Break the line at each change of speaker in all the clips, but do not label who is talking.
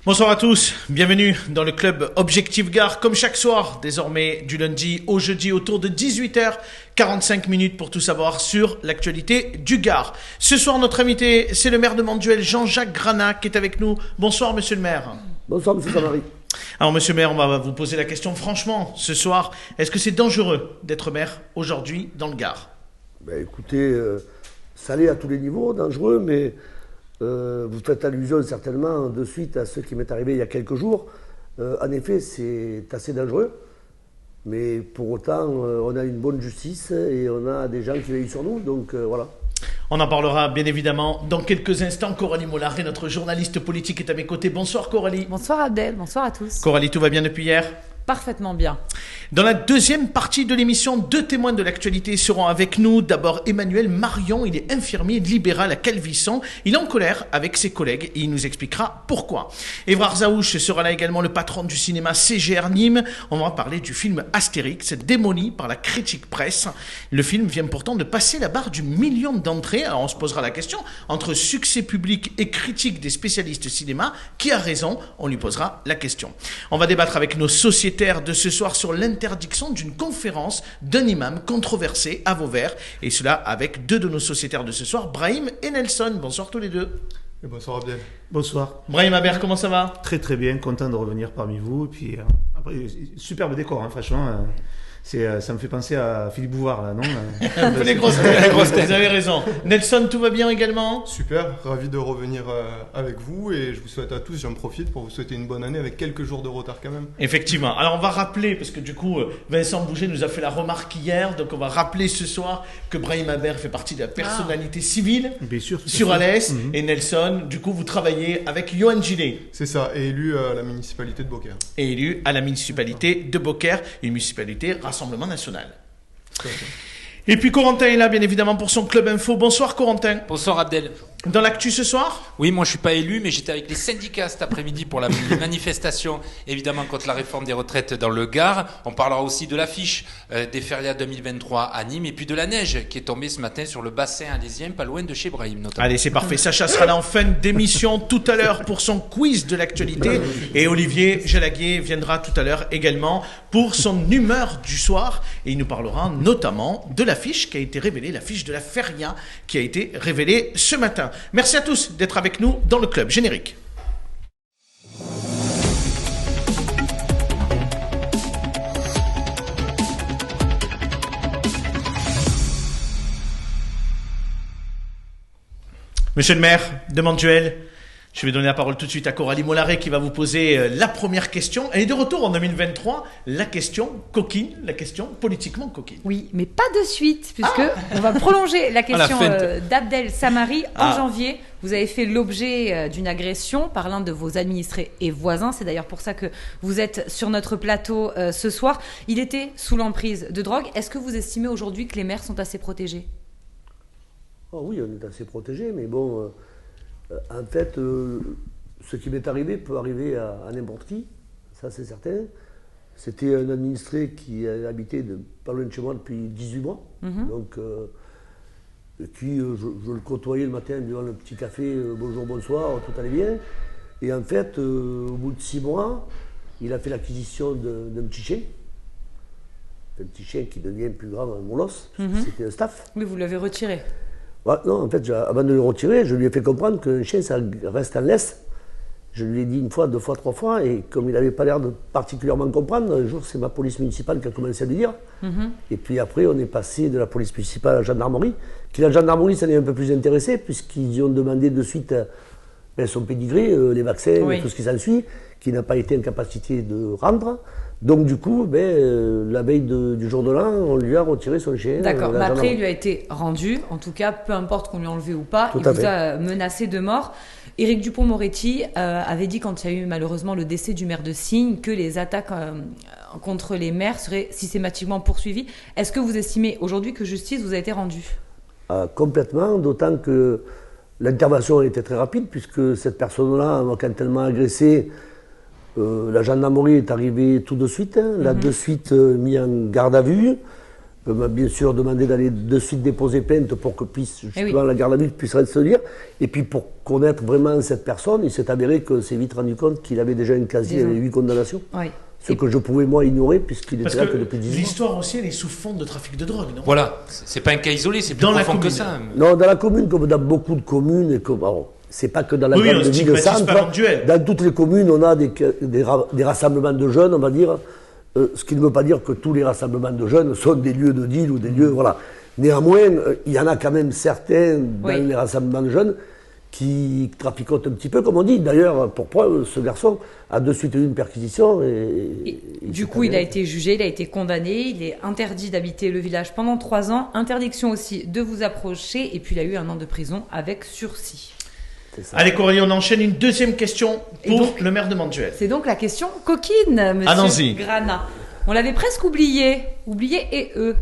Bonsoir à tous, bienvenue dans le club Objectif Gare, comme chaque soir, désormais du lundi au jeudi autour de 18h45 pour tout savoir sur l'actualité du Gard. Ce soir, notre invité, c'est le maire de Manduel, Jean-Jacques Granat, qui est avec nous. Bonsoir, monsieur le maire.
Bonsoir, monsieur Samari.
Alors, monsieur le maire, on va vous poser la question franchement, ce soir, est-ce que c'est dangereux d'être maire aujourd'hui dans le Gard?
Écoutez, ça l'est à tous les niveaux, dangereux, mais vous faites allusion certainement de suite à ce qui m'est arrivé il y a quelques jours. En effet, c'est assez dangereux, mais pour autant, on a une bonne justice et on a des gens qui veillent sur nous, donc voilà.
On en parlera bien évidemment dans quelques instants. Coralie Molaré, notre journaliste politique, est à mes côtés. Bonsoir Coralie.
Bonsoir Abdel, bonsoir à tous.
Coralie, tout va bien depuis hier?
Parfaitement bien.
Dans la deuxième partie de l'émission, deux témoins de l'actualité seront avec nous. D'abord, Emmanuel Marion, il est infirmier libéral à Calvisson. Il est en colère avec ses collègues et il nous expliquera pourquoi. Évrard Zaouch sera là également, le patron du cinéma CGR Nîmes. On va parler du film Astérix, démoli par la critique presse. Le film vient pourtant de passer la barre du million d'entrées. Alors on se posera la question, entre succès public et critique des spécialistes cinéma, qui a raison? On lui posera la question. On va débattre avec nos sociétaires de ce soir sur l'interdiction d'une conférence d'un imam controversé à Vauvert, et cela avec deux de nos sociétaires de ce soir, Brahim et Nelson. Bonsoir tous les deux.
Et bonsoir Abdel.
Bonsoir.
Brahim Aber, comment ça va?
Très très bien, content de revenir parmi vous. Et puis, après, superbe décor, hein, franchement. Ça me fait penser à Philippe Bouvard, là, non?
Les grosses têtes, vous avez raison. Nelson, tout va bien également?
Super, ravi de revenir avec vous et je vous souhaite à tous, j'en profite pour vous souhaiter une bonne année avec quelques jours de retard quand même.
Effectivement. Alors on va rappeler, parce que du coup Vincent Bouget nous a fait la remarque hier, donc on va rappeler ce soir que Brahim Aber fait partie de la personnalité civile
bien sûr,
sur Alès, et Nelson, du coup vous travaillez avec Johan Gillet.
C'est ça, et élu à la municipalité de Beaucaire.
Et élu à la municipalité de Beaucaire, une municipalité Rassemblement National. Et puis Corentin est là bien évidemment pour son Club Info. Bonsoir Corentin.
Bonsoir Abdel.
Dans l'actu ce soir?
Oui, moi je suis pas élu, mais j'étais avec les syndicats cet après-midi pour la manifestation, évidemment contre la réforme des retraites dans le Gard. On parlera aussi de l'affiche des férias 2023 à Nîmes et puis de la neige qui est tombée ce matin sur le bassin alésien, pas loin de chez Brahim notamment.
Allez, c'est parfait. Sacha sera là en fin d'émission tout à l'heure pour son quiz de l'actualité, et Olivier Jalaguier viendra tout à l'heure également pour son humeur du soir, et il nous parlera notamment de l'affiche qui a été révélée, l'affiche de la feria qui a été révélée ce matin. Merci à tous d'être avec nous dans le club. Générique. Monsieur le maire de Manduel, je vais donner la parole tout de suite à Coralie Molaré qui va vous poser la première question. Elle est de retour en 2023, la question coquine, la question politiquement coquine.
Oui, mais pas de suite, puisque on va prolonger la question d'Abdel Samari. En janvier, vous avez fait l'objet d'une agression par l'un de vos administrés et voisins. C'est d'ailleurs pour ça que vous êtes sur notre plateau ce soir. Il était sous l'emprise de drogue. Est-ce que vous estimez aujourd'hui que les maires sont assez protégés?
Oh oui, on est assez protégés, mais bon... en fait, ce qui m'est arrivé peut arriver à n'importe qui, ça c'est certain. C'était un administré qui habitait pas loin de chez moi depuis 18 mois, donc je le côtoyais le matin devant le petit café, bonjour, bonsoir, tout allait bien. Et en fait, au bout de 6 mois, il a fait l'acquisition d'un petit chien. Un petit chien qui devient plus grand un molosse, c'était un staff.
Oui, vous l'avez retiré.
Ouais, non, en fait, avant de le retirer, je lui ai fait comprendre qu'un chien, ça reste en laisse. Je lui ai dit une fois, deux fois, trois fois, et comme il n'avait pas l'air de particulièrement comprendre, un jour, c'est ma police municipale qui a commencé à lui dire. Et puis après, on est passé de la police municipale à la gendarmerie, qui la gendarmerie s'en est un peu plus intéressée, puisqu'ils ont demandé de suite son pédigré, les vaccins, tout ce qui s'ensuit, qui n'a pas été en capacité de rendre. Donc du coup, la veille du jour de l'an, on lui a retiré son chien.
D'accord, mais après il lui a été rendu, en tout cas, peu importe qu'on lui a enlevé ou pas, il vous a menacé de mort. Éric Dupond-Moretti avait dit, quand il y a eu malheureusement le décès du maire de Signes, que les attaques contre les maires seraient systématiquement poursuivies. Est-ce que vous estimez aujourd'hui que justice vous a été rendue?
Complètement, d'autant que l'intervention a été très rapide, puisque cette personne-là, quand elle m'a agressé, la gendarmerie est arrivée tout de suite, l'a de suite mis en garde à vue. m'a bien sûr demandé d'aller de suite déposer plainte pour que la garde à vue puisse se lire. Et puis pour connaître vraiment cette personne, il s'est avéré que s'est vite rendu compte qu'il avait déjà une casier avec 8 condamnations.
Oui.
Ce que je pouvais moi ignorer puisqu'il était là que depuis 10 ans.
L'histoire aussi, elle est sous fond de trafic de drogue, non?
Voilà, c'est pas un cas isolé, c'est plus profond que ça.
Non, dans la commune, comme dans beaucoup de communes, et c'est pas que dans la grande ville de centre, dans toutes les communes, on a des rassemblements de jeunes, on va dire. Ce qui ne veut pas dire que tous les rassemblements de jeunes sont des lieux de deal ou des lieux, voilà. Néanmoins, il y en a quand même certains dans les rassemblements de jeunes qui traficotent un petit peu, comme on dit. D'ailleurs, pour preuve, ce garçon a de suite eu une perquisition.
Du coup, il a été jugé, il a été condamné, il est interdit d'habiter le village pendant 3 ans, interdiction aussi de vous approcher, et puis il a eu 1 an de prison avec sursis.
Allez Coralie, on enchaîne une deuxième question pour le maire de Mantuel.
C'est donc la question coquine, monsieur Grana. On l'avait presque oublié et eux.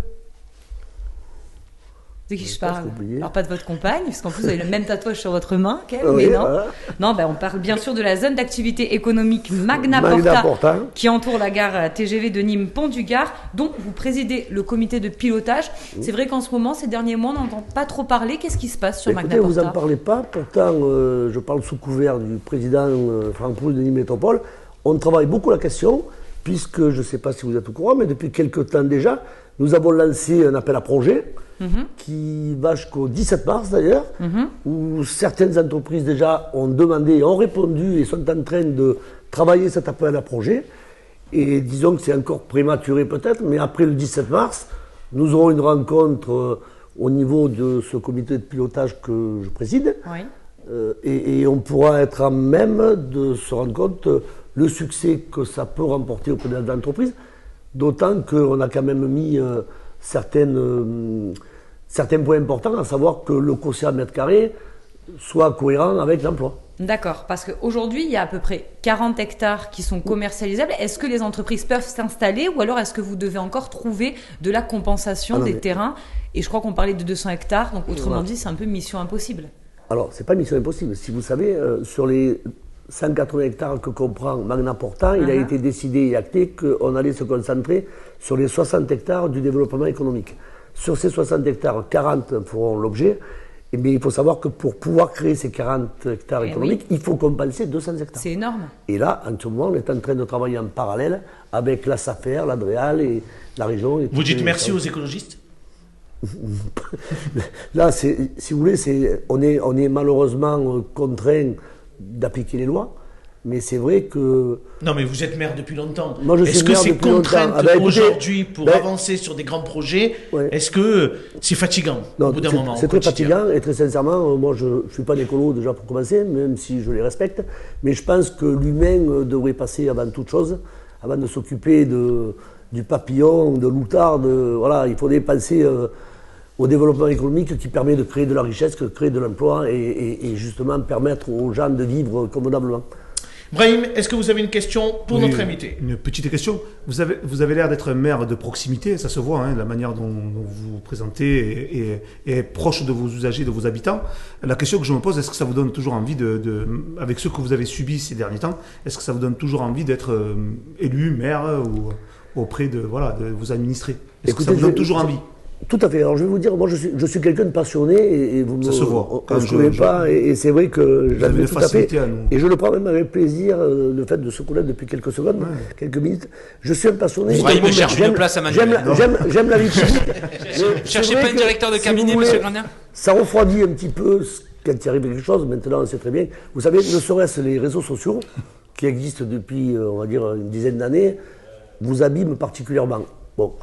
De qui je parle? Alors pas de votre compagne, parce qu'en plus vous avez le même tatouage sur votre main qu'elle, mais non. Voilà. Non, on parle bien sûr de la zone d'activité économique Magna Porta, qui entoure la gare TGV de Nîmes Pont du Gard, dont vous présidez le comité de pilotage. C'est vrai qu'en ce moment, ces derniers mois, on n'entend pas trop parler. Qu'est-ce qui se passe sur Magna Porta?
Vous n'en parlez pas, pourtant je parle sous couvert du président Franck Proust de Nîmes Métropole. On travaille beaucoup la question, puisque je ne sais pas si vous êtes au courant, mais depuis quelques temps déjà, nous avons lancé un appel à projet qui va jusqu'au 17 mars d'ailleurs, où certaines entreprises déjà ont demandé, ont répondu et sont en train de travailler cet appel à projet. Et disons que c'est encore prématuré peut-être, mais après le 17 mars, nous aurons une rencontre au niveau de ce comité de pilotage que je préside. Et on pourra être à même de se rendre compte le succès que ça peut remporter auprès de l'entreprise, d'autant qu'on a quand même mis certains points importants, à savoir que le quotient mètre carré soit cohérent avec l'emploi.
D'accord, parce qu'aujourd'hui, il y a à peu près 40 hectares qui sont commercialisables. Est-ce que les entreprises peuvent s'installer ou alors est-ce que vous devez encore trouver de la compensation des terrains? Et je crois qu'on parlait de 200 hectares, donc autrement dit, c'est un peu mission impossible.
Alors, c'est pas mission impossible. Si vous savez, sur les 180 hectares que comprend Magna Porta, il a été décidé et acté qu'on allait se concentrer sur les 60 hectares du développement économique. Sur ces 60 hectares, 40 feront l'objet, mais il faut savoir que pour pouvoir créer ces 40 hectares économiques, il faut compenser 200 hectares.
C'est énorme.
Et là, en ce moment, on est en train de travailler en parallèle avec la SAFER, l'Adréal et la région. Et
vous dites merci aux écologistes?
Là, si vous voulez, on est malheureusement contraint d'appliquer les lois, mais c'est vrai que...
Non, mais vous êtes maire depuis longtemps.
Moi, est-ce que ces contraintes
aujourd'hui pour avancer sur des grands projets, est-ce que c'est fatigant au bout d'un moment?
C'est très fatigant et très sincèrement, moi je ne suis pas d'écolo déjà pour commencer, même si je les respecte, mais je pense que l'humain devrait passer avant toute chose, avant de s'occuper du papillon, de l'outarde, voilà, il faudrait penser au développement économique qui permet de créer de la richesse, de créer de l'emploi et justement permettre aux gens de vivre convenablement.
Brahim, est-ce que vous avez une question pour notre invité?
Une petite question. Vous avez l'air d'être un maire de proximité, ça se voit, la manière dont vous vous présentez est proche de vos usagers, de vos habitants. La question que je me pose, est-ce que ça vous donne toujours envie avec ce que vous avez subi ces derniers temps, est-ce que ça vous donne toujours envie d'être élu, maire ou auprès de vos administrés? Est-ce que ça vous donne toujours envie?
Tout à fait. Alors je vais vous dire, moi je suis quelqu'un de passionné et vous
ça se voit.
On ne se connaît pas et c'est vrai que j'avais tout à fait. Et je le prends même avec plaisir le fait de se connaître depuis quelques secondes, quelques minutes. Je suis un passionné.
Il me cherche une place à Manuel.
J'aime la vie publique.
Cherchez pas un directeur de cabinet, monsieur Grana.
Ça refroidit un petit peu quand il arrive quelque chose. Maintenant, on sait très bien. Vous savez, ne serait-ce les réseaux sociaux qui existent depuis, on va dire, une dizaine d'années, vous abîment particulièrement. Bon.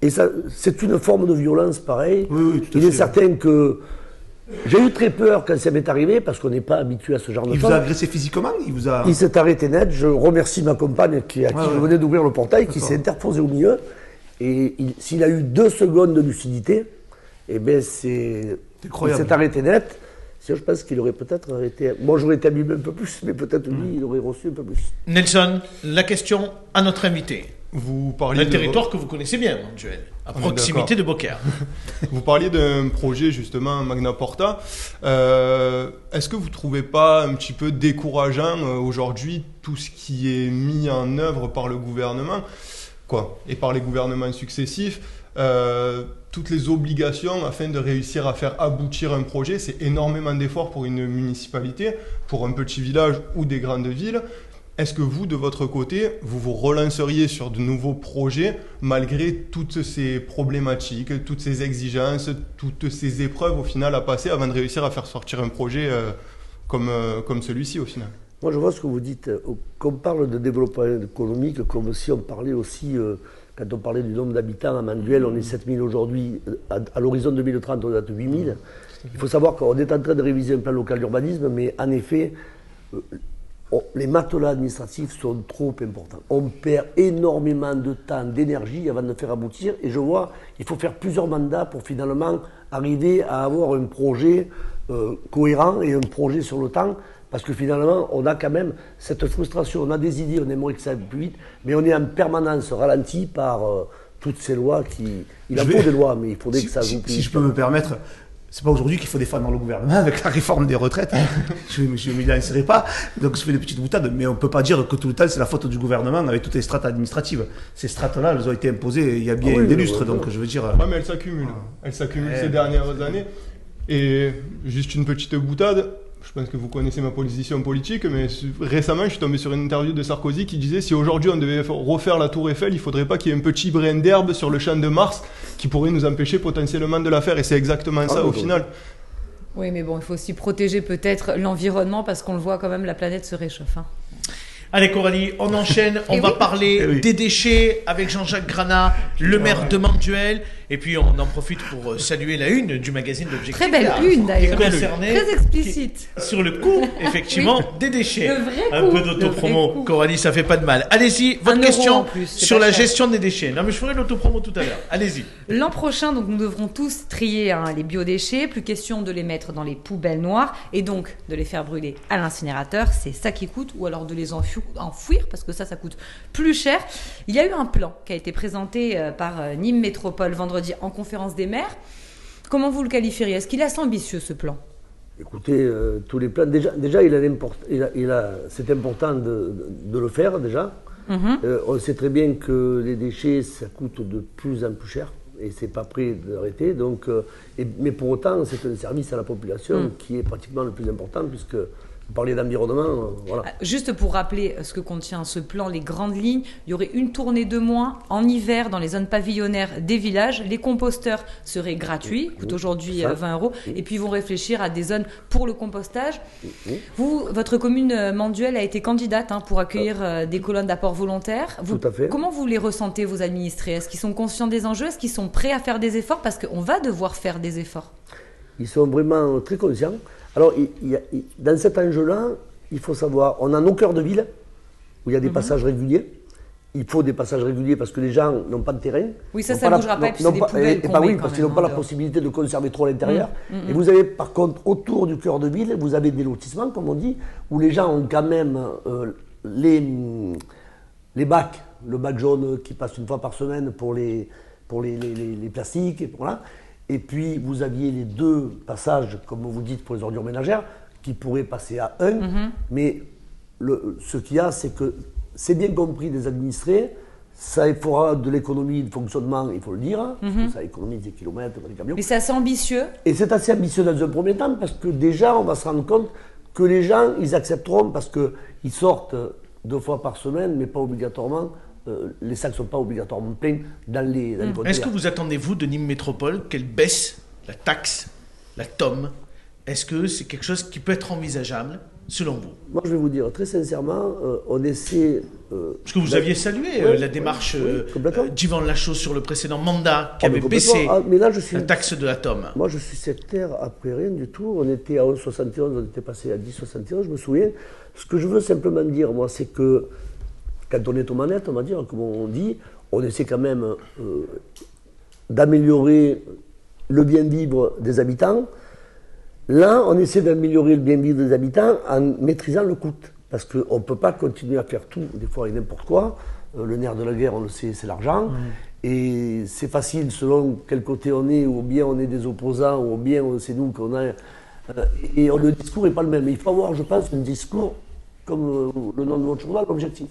Et ça, c'est une forme de violence, pareil.
Oui,
il est certain que j'ai eu très peur quand ça m'est arrivé, parce qu'on n'est pas habitué à ce genre de choses.
Il vous a agressé physiquement?
Il s'est arrêté net. Je remercie ma compagne à qui je venais d'ouvrir le portail, qui s'est interposée au milieu. Et s'il a eu 2 secondes de lucidité, eh bien il s'est arrêté net. Je pense qu'il aurait peut-être arrêté... Moi, j'aurais été abîmé un peu plus, mais peut-être lui, il aurait reçu un peu plus.
Nelson, la question à notre invité.
Vous parliez
un territoire que vous connaissez bien, Mantuel, à proximité de Beaucaire.
Vous parliez d'un projet, justement, Magna Porta. Est-ce que vous ne trouvez pas un petit peu décourageant aujourd'hui tout ce qui est mis en œuvre par le gouvernement et par les gouvernements successifs toutes les obligations afin de réussir à faire aboutir un projet. C'est énormément d'efforts pour une municipalité, pour un petit village ou des grandes villes. Est-ce que vous, de votre côté, vous vous relanceriez sur de nouveaux projets malgré toutes ces problématiques, toutes ces exigences, toutes ces épreuves au final à passer avant de réussir à faire sortir un projet comme celui-ci au final?
Moi, je vois ce que vous dites. Qu'on parle de développement économique, comme si on parlait aussi, quand on parlait du nombre d'habitants à Manduel, on est 7000 aujourd'hui. À l'horizon 2030, on est à 8000. Il faut savoir qu'on est en train de réviser un plan local d'urbanisme, mais en effet, les matelas administratifs sont trop importants. On perd énormément de temps, d'énergie avant de faire aboutir. Et je vois, il faut faire plusieurs mandats pour finalement arriver à avoir un projet cohérent et un projet sur le temps. Parce que finalement, on a quand même cette frustration. On a des idées, on aimerait que ça aille plus vite, mais on est en permanence ralenti par toutes ces lois qui... Il en faut des lois, mais il faudrait que ça joue plus.
Si je peux me permettre, c'est pas aujourd'hui qu'il faut défendre le gouvernement avec la réforme des retraites. Je ne m'y lancerai pas, donc je fais des petites boutades, mais on ne peut pas dire que tout le temps c'est la faute du gouvernement avec toutes les strates administratives. Ces strates-là, elles ont été imposées il y a bien des lustres, donc je veux dire...
Ouais, mais elles s'accumulent. Elles s'accumulent ces dernières années. Et juste une petite boutade, je pense que vous connaissez ma position politique, mais récemment, je suis tombé sur une interview de Sarkozy qui disait si aujourd'hui on devait refaire la Tour Eiffel, il ne faudrait pas qu'il y ait un petit brin d'herbe sur le champ de Mars qui pourrait nous empêcher potentiellement de la faire. Et c'est exactement ça au final.
Oui, mais bon, il faut aussi protéger peut-être l'environnement parce qu'on le voit quand même, la planète se réchauffe.
Allez Coralie, on enchaîne, on va parler des déchets avec Jean-Jacques Granat, le maire de Manduel, et puis on en profite pour saluer la une du magazine d'Objectif.
Très belle une d'ailleurs,
très
explicite.
Sur le coût, effectivement, des déchets.
Le vrai
un peu d'autopromo, Coralie, ça fait pas de mal. Allez-y, votre question sur la gestion des déchets. Non mais je ferai l'autopromo tout à l'heure, allez-y.
L'an prochain, donc, nous devrons tous trier les biodéchets, plus question de les mettre dans les poubelles noires, et donc de les faire brûler à l'incinérateur, c'est ça qui coûte, ou alors de les enfouir, parce que ça coûte plus cher. Il y a eu un plan qui a été présenté par Nîmes Métropole vendredi en conférence des maires. Comment vous le qualifieriez? Est-ce qu'il est assez ambitieux ce plan?
Écoutez, tous les plans, déjà c'est important de le faire déjà. On sait très bien que les déchets, ça coûte de plus en plus cher et c'est pas prêt d'arrêter. Donc, mais pour autant, c'est un service à la population qui est pratiquement le plus important puisque vous parlez d'environnement, voilà.
Juste pour rappeler ce que contient ce plan, les grandes lignes, il y aurait une tournée de moins en hiver dans les zones pavillonnaires des villages. Les composteurs seraient gratuits, coûtent aujourd'hui 20 €. Et puis ils vont réfléchir à des zones pour le compostage. Vous, votre commune Manduel a été candidate pour accueillir des colonnes d'apport volontaires.
Tout à fait.
Comment vous les ressentez, vos administrés? Est-ce qu'ils sont conscients des enjeux? Est-ce qu'ils sont prêts à faire des efforts? Parce qu'on va devoir faire des efforts.
Ils sont vraiment très conscients. Alors, dans cet enjeu-là, il faut savoir, on a nos cœurs de ville, où il y a des passages réguliers. Il faut des passages réguliers parce que les gens n'ont pas de terrain.
Oui, ça ne bougera pas, et puis c'est des poubelles qu'on met
parce qu'ils n'ont pas la possibilité de conserver trop à l'intérieur. Et vous avez, par contre, autour du cœur de ville, vous avez des lotissements, comme on dit, où les gens ont quand même les bacs, le bac jaune qui passe une fois par semaine pour les plastiques, et voilà. Et puis, vous aviez les deux passages, comme vous dites, pour les ordures ménagères, qui pourraient passer à un. Mais ce qu'il y a, c'est que c'est bien compris des administrés, ça fera de l'économie de fonctionnement, il faut le dire, parce que ça économise des kilomètres dans les camions.
Mais c'est assez ambitieux.
Et c'est assez ambitieux dans un premier temps, parce que déjà, on va se rendre compte que les gens, ils accepteront, parce qu'ils sortent 2 fois par semaine, mais pas obligatoirement. Les sacs ne sont pas obligatoirement pleins dans les conteneurs.
Est-ce que vous attendez, vous, de Nîmes Métropole, qu'elle baisse la taxe, la TOM? Est-ce que c'est quelque chose qui peut être envisageable, selon vous?
Moi, je vais vous dire, très sincèrement, on essaie...
Parce que vous aviez salué la démarche d'Yvan Lachaud sur le précédent mandat, qui avait baissé la taxe de la TOM.
Moi, je suis sectaire après rien du tout. On était à 11,71, on était passé à 10,71, je me souviens. Ce que je veux simplement dire, moi, c'est que quand on est aux manettes, on va dire, comme on dit, on essaie quand même d'améliorer le bien-vivre des habitants. Là, on essaie d'améliorer le bien-vivre des habitants en maîtrisant le coût. Parce qu'on ne peut pas continuer à faire tout, des fois, et n'importe quoi. Le nerf de la guerre, on le sait, c'est l'argent. Et c'est facile, selon quel côté on est, ou bien on est des opposants, ou bien c'est nous qu'on a... et le discours n'est pas le même. Il faut avoir, je pense, un discours, comme le nom de votre journal, l'objectif.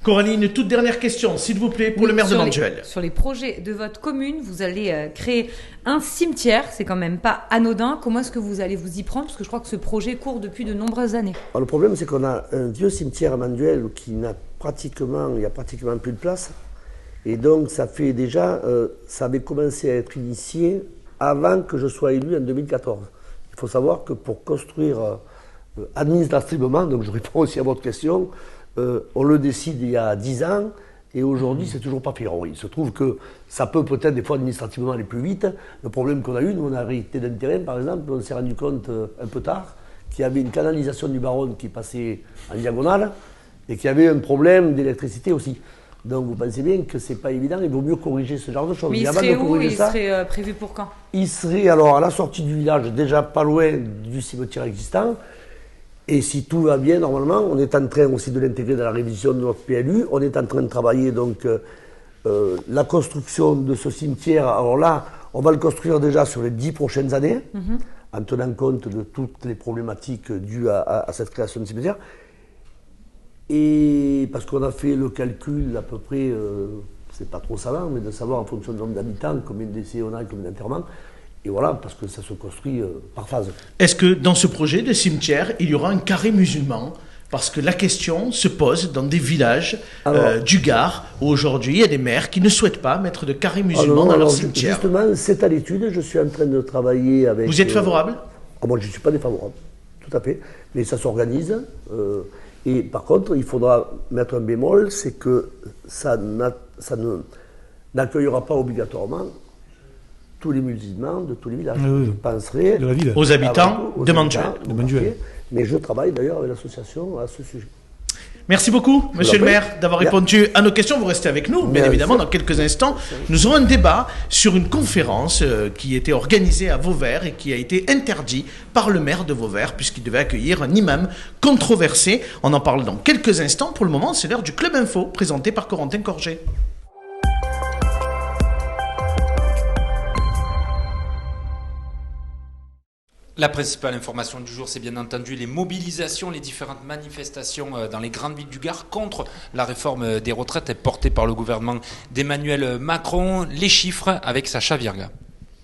Coralie, une toute dernière question, s'il vous plaît, pour le maire de Manduel.
Sur les projets de votre commune, vous allez créer un cimetière, c'est quand même pas anodin. Comment est-ce que vous allez vous y prendre? Parce que je crois que ce projet court depuis de nombreuses années.
Alors, le problème, c'est qu'on a un vieux cimetière à Manduel qui il y a pratiquement plus de place. Et donc, ça fait déjà, ça avait commencé à être initié avant que je sois élu en 2014. Il faut savoir que pour construire administrativement, donc je réponds aussi à votre question, on le décide il y a 10 ans et aujourd'hui c'est toujours pas fait. Alors, il se trouve que ça peut peut-être des fois administrativement aller plus vite. Le problème qu'on a eu, nous on a hérité d'un terrain par exemple, on s'est rendu compte un peu tard qu'il y avait une canalisation du Baronne qui passait en diagonale et qu'il y avait un problème d'électricité aussi. Donc vous pensez bien que c'est pas évident, il vaut mieux corriger ce genre de choses.
Mais il serait où? Il serait prévu pour quand? Il
serait alors à la sortie du village, déjà pas loin du cimetière existant. Et si tout va bien, normalement, on est en train aussi de l'intégrer dans la révision de notre PLU. On est en train de travailler donc la construction de ce cimetière. Alors là, on va le construire déjà sur les 10 prochaines années, en tenant compte de toutes les problématiques dues à cette création de cimetière. Et parce qu'on a fait le calcul à peu près, c'est pas trop savant, mais de savoir en fonction du nombre d'habitants, combien de décès on a et combien d'enterrements. Et voilà, parce que ça se construit par phase.
Est-ce que dans ce projet de cimetière, il y aura un carré musulman? Parce que la question se pose dans des villages du Gard, où aujourd'hui il y a des maires qui ne souhaitent pas mettre de carré musulman dans leur cimetière.
Justement, c'est à l'étude, je suis en train de travailler avec...
Vous êtes favorable?
Moi, je ne suis pas défavorable, tout à fait. Mais ça s'organise. Et par contre, il faudra mettre un bémol, c'est que ça n'accueillera pas obligatoirement tous les musulmans de tous les villages. Je penserai
aux habitants de Manduel.
Mais je travaille d'ailleurs avec l'association à ce sujet.
Merci beaucoup, monsieur le maire, d'avoir répondu à nos questions. Vous restez avec nous, bien évidemment, dans quelques instants. Nous aurons un débat sur une conférence qui était organisée à Vauvert et qui a été interdite par le maire de Vauvert, puisqu'il devait accueillir un imam controversé. On en parle dans quelques instants. Pour le moment, c'est l'heure du Club Info, présenté par Corentin Corget.
La principale information du jour, c'est bien entendu les mobilisations, les différentes manifestations dans les grandes villes du Gard contre la réforme des retraites portée par le gouvernement d'Emmanuel Macron. Les chiffres avec Sacha Virga.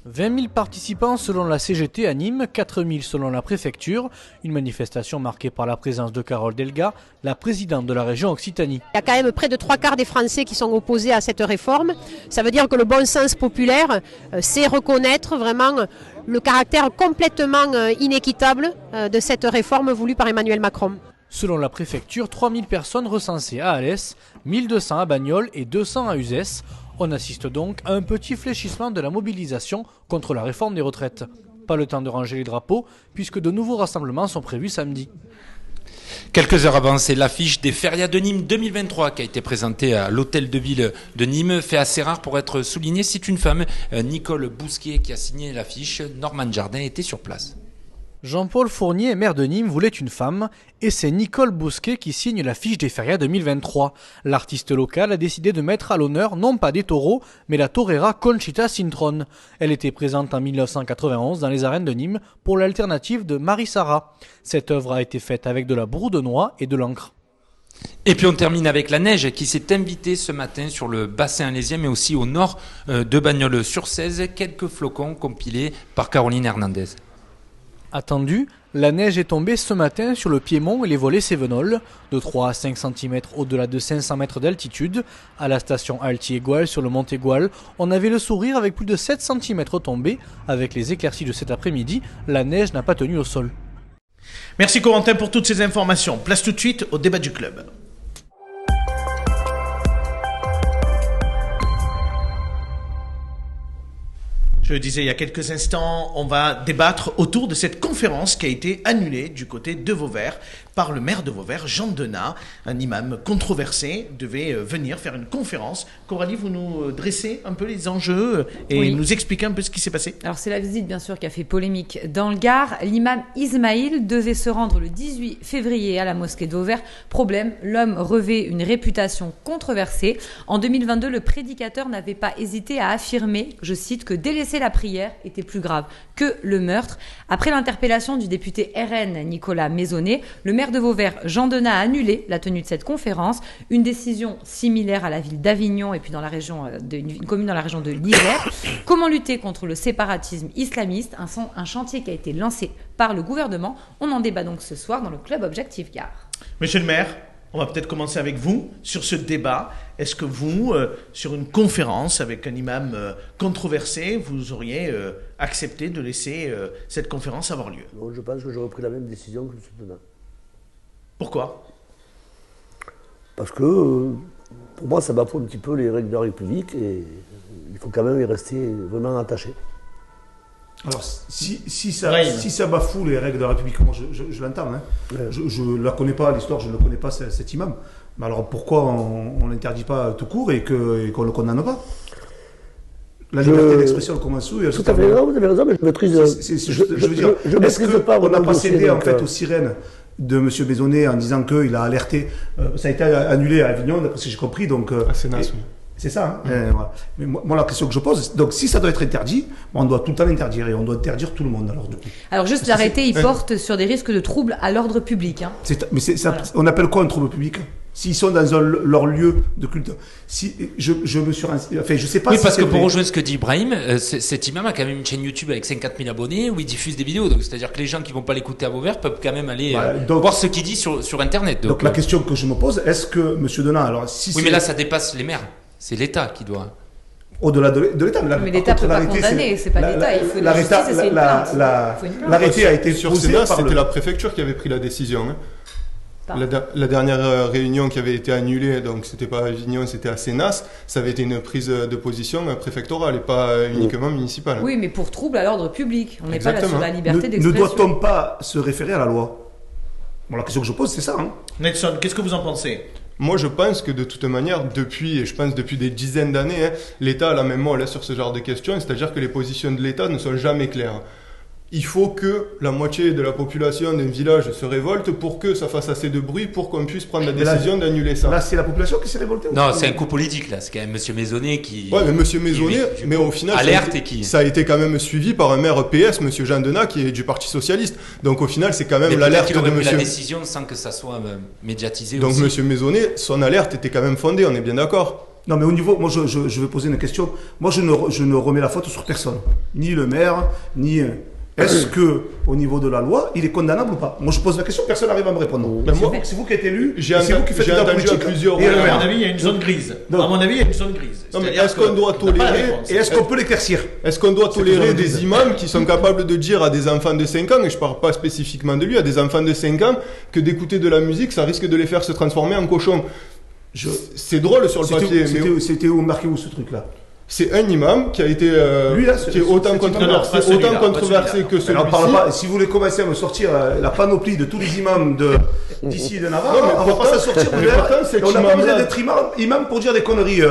20 000 participants selon la CGT à Nîmes, 4 000 selon la préfecture. Une manifestation marquée par la présence de Carole Delga, la présidente de la région Occitanie.
Il y a quand même près de 3/4 des Français qui sont opposés à cette réforme. Ça veut dire que le bon sens populaire, c'est reconnaître vraiment le caractère complètement inéquitable de cette réforme voulue par Emmanuel Macron.
Selon la préfecture, 3 000 personnes recensées à Alès, 1 200 à Bagnols et 200 à Uzès. On assiste donc à un petit fléchissement de la mobilisation contre la réforme des retraites. Pas le temps de ranger les drapeaux, puisque de nouveaux rassemblements sont prévus samedi.
Quelques heures avant, c'est l'affiche des Férias de Nîmes 2023 qui a été présentée à l'hôtel de ville de Nîmes. Fait assez rare pour être souligné, c'est une femme, Nicole Bousquet, qui a signé l'affiche. Normand Jardin était sur place.
Jean-Paul Fournier, maire de Nîmes, voulait une femme, et c'est Nicole Bousquet qui signe l'affiche des Férias 2023. L'artiste local a décidé de mettre à l'honneur non pas des taureaux, mais la torera Conchita Sintron. Elle était présente en 1991 dans les arènes de Nîmes pour l'alternative de Marie-Sara. Cette œuvre a été faite avec de la broue de noix et de l'encre.
Et puis on termine avec la neige qui s'est invitée ce matin sur le bassin alésien, mais aussi au nord de Bagnols-sur-Cèze. Quelques flocons compilés par Caroline Hernandez.
Attendu, la neige est tombée ce matin sur le Piémont et les vallées cévenols, de 3 à 5 cm au-delà de 500 mètres d'altitude. À la station Alti-Égual, sur le mont Égual, on avait le sourire avec plus de 7 cm tombés. Avec les éclaircies de cet après-midi, la neige n'a pas tenu au sol.
Merci Corentin pour toutes ces informations. Place tout de suite au débat du club. Je le disais il y a quelques instants, on va débattre autour de cette conférence qui a été annulée du côté de Vauvert par le maire de Vauvert, Jean Denat. Un imam controversé devait venir faire une conférence. Coralie, vous nous dressez un peu les enjeux et nous expliquer un peu ce qui s'est passé.
Alors c'est la visite bien sûr qui a fait polémique dans le Gard. L'imam Ismaïl devait se rendre le 18 février à la mosquée de Vauvert. Problème, l'homme revêt une réputation controversée. En 2022, le prédicateur n'avait pas hésité à affirmer, je cite, que délaisser la prière était plus grave que le meurtre. Après l'interpellation du député RN Nicolas Maisonnet, le maire maire de Vauvert, Jean Denat, a annulé la tenue de cette conférence. Une décision similaire à la ville d'Avignon et puis dans la région une commune dans la région de l'Isère. Comment lutter contre le séparatisme islamiste, un chantier qui a été lancé par le gouvernement. On en débat donc ce soir dans le club Objectif Gare.
Monsieur le maire, on va peut-être commencer avec vous sur ce débat. Est-ce que vous, sur une conférence avec un imam controversé, vous auriez accepté de laisser cette conférence avoir lieu?
Non, je pense que j'aurais pris la même décision que M. Denat.
Pourquoi?
Parce que, pour moi, ça bafoue un petit peu les règles de la République et il faut quand même y rester vraiment attaché.
Alors, si ça bafoue les règles de la République, moi je l'entends. Hein. Ouais. Je ne la connais pas, l'histoire, je ne connais pas, cet imam. Mais alors pourquoi on ne l'interdit pas tout court et qu'on ne le condamne pas? La liberté d'expression, comment ça?
Tout à fait, non, vous avez raison, mais je maîtrise.
Je veux dire, est-ce qu'on n'a pas cédé en fait aux sirènes de M. Maisonnet en disant qu'il a alerté? Ça a été annulé à Avignon, d'après ce que j'ai compris. Donc,
Sénat, oui.
C'est ça. Hein. Voilà. Mais moi, la question que je pose, donc si ça doit être interdit, on doit tout le temps l'interdire et on doit interdire tout le monde. Alors
juste l'arrêté, il porte sur des risques de troubles à l'ordre public. Hein.
Voilà. On appelle quoi un trouble public? S'ils sont dans leur lieu de culte. Si je me suis, enfin, je sais pas.
Oui,
si
parce que pour
vrai.
rejoindre ce que dit Ibrahim, cet imam a quand même une chaîne YouTube avec 54 000 abonnés où il diffuse des vidéos. Donc c'est-à-dire que les gens qui vont pas l'écouter à Vauvert peuvent quand même aller voir ce qu'il dit sur Internet.
Donc la question que je me pose, est-ce que M. Denat, alors si
oui, mais là ça dépasse les maires. C'est l'État qui doit.
Au-delà de l'État.
Mais l'État ne peut pas condamner, c'est pas l'État. Il faut de la justice et c'est une plainte.
L'arrêté a été
sur
posé
Sénat,
par
c'était la préfecture qui avait pris la décision. Hein. La dernière réunion qui avait été annulée, donc c'était pas à Avignon, c'était à Sénas, ça avait été une prise de position préfectorale et pas uniquement municipale.
Oui, mais pour trouble à l'ordre public. On n'est pas là sur la liberté d'expression.
Ne doit-on pas se référer à la loi? Bon, la question que je pose, c'est ça. Hein.
Nelson, qu'est-ce que vous en pensez?
Moi, je pense que de toute manière, depuis des dizaines d'années, l'État a la même molle sur ce genre de questions, c'est-à-dire que les positions de l'État ne sont jamais claires. Il faut que la moitié de la population d'un village se révolte pour que ça fasse assez de bruit pour qu'on puisse prendre la décision d'annuler ça.
Là, c'est la population qui s'est révoltée?
Non, c'est un coup politique, là. C'est quand même M. Maisonnet qui...
Ouais, mais M. Maisonnet, mais au final, ça a été quand même suivi par un maire PS, M. Jean Denat, qui est du Parti Socialiste. Donc au final, c'est quand même l'alerte de M.
la décision sans que ça soit médiatisé
donc,
aussi.
Donc M. Maisonnet, son alerte était quand même fondée, on est bien d'accord?
Non, mais au niveau, moi je vais poser une question. Moi je ne remets la faute sur personne. Ni le maire, ni... Est-ce que, au niveau de la loi, il est condamnable ou pas? Moi, je pose la question, personne n'arrive à me répondre. C'est vous qui êtes élu, c'est vous qui faites de la politique.
Plusieurs. À mon avis, il y a une zone grise. À mon avis, il y a une zone grise.
Non, mais est-ce qu'on doit tolérer
et est-ce qu'on peut l'éclaircir?
Est-ce qu'on doit tolérer des imams qui sont capables de dire à des enfants de 5 ans, et je parle pas spécifiquement de lui, à des enfants de 5 ans, que d'écouter de la musique, ça risque de les faire se transformer en cochons? C'est drôle sur le papier.
C'était où marqué où ce truc-là?
C'est un imam qui a été qui est autant controversé que celui-ci.
Alors, parle pas. Si vous voulez commencer à me sortir la panoplie de tous les imams d'ici de Navarre,
non, mais
on va pas s'en sortir. On n'a pas besoin d'être imam pour dire des conneries,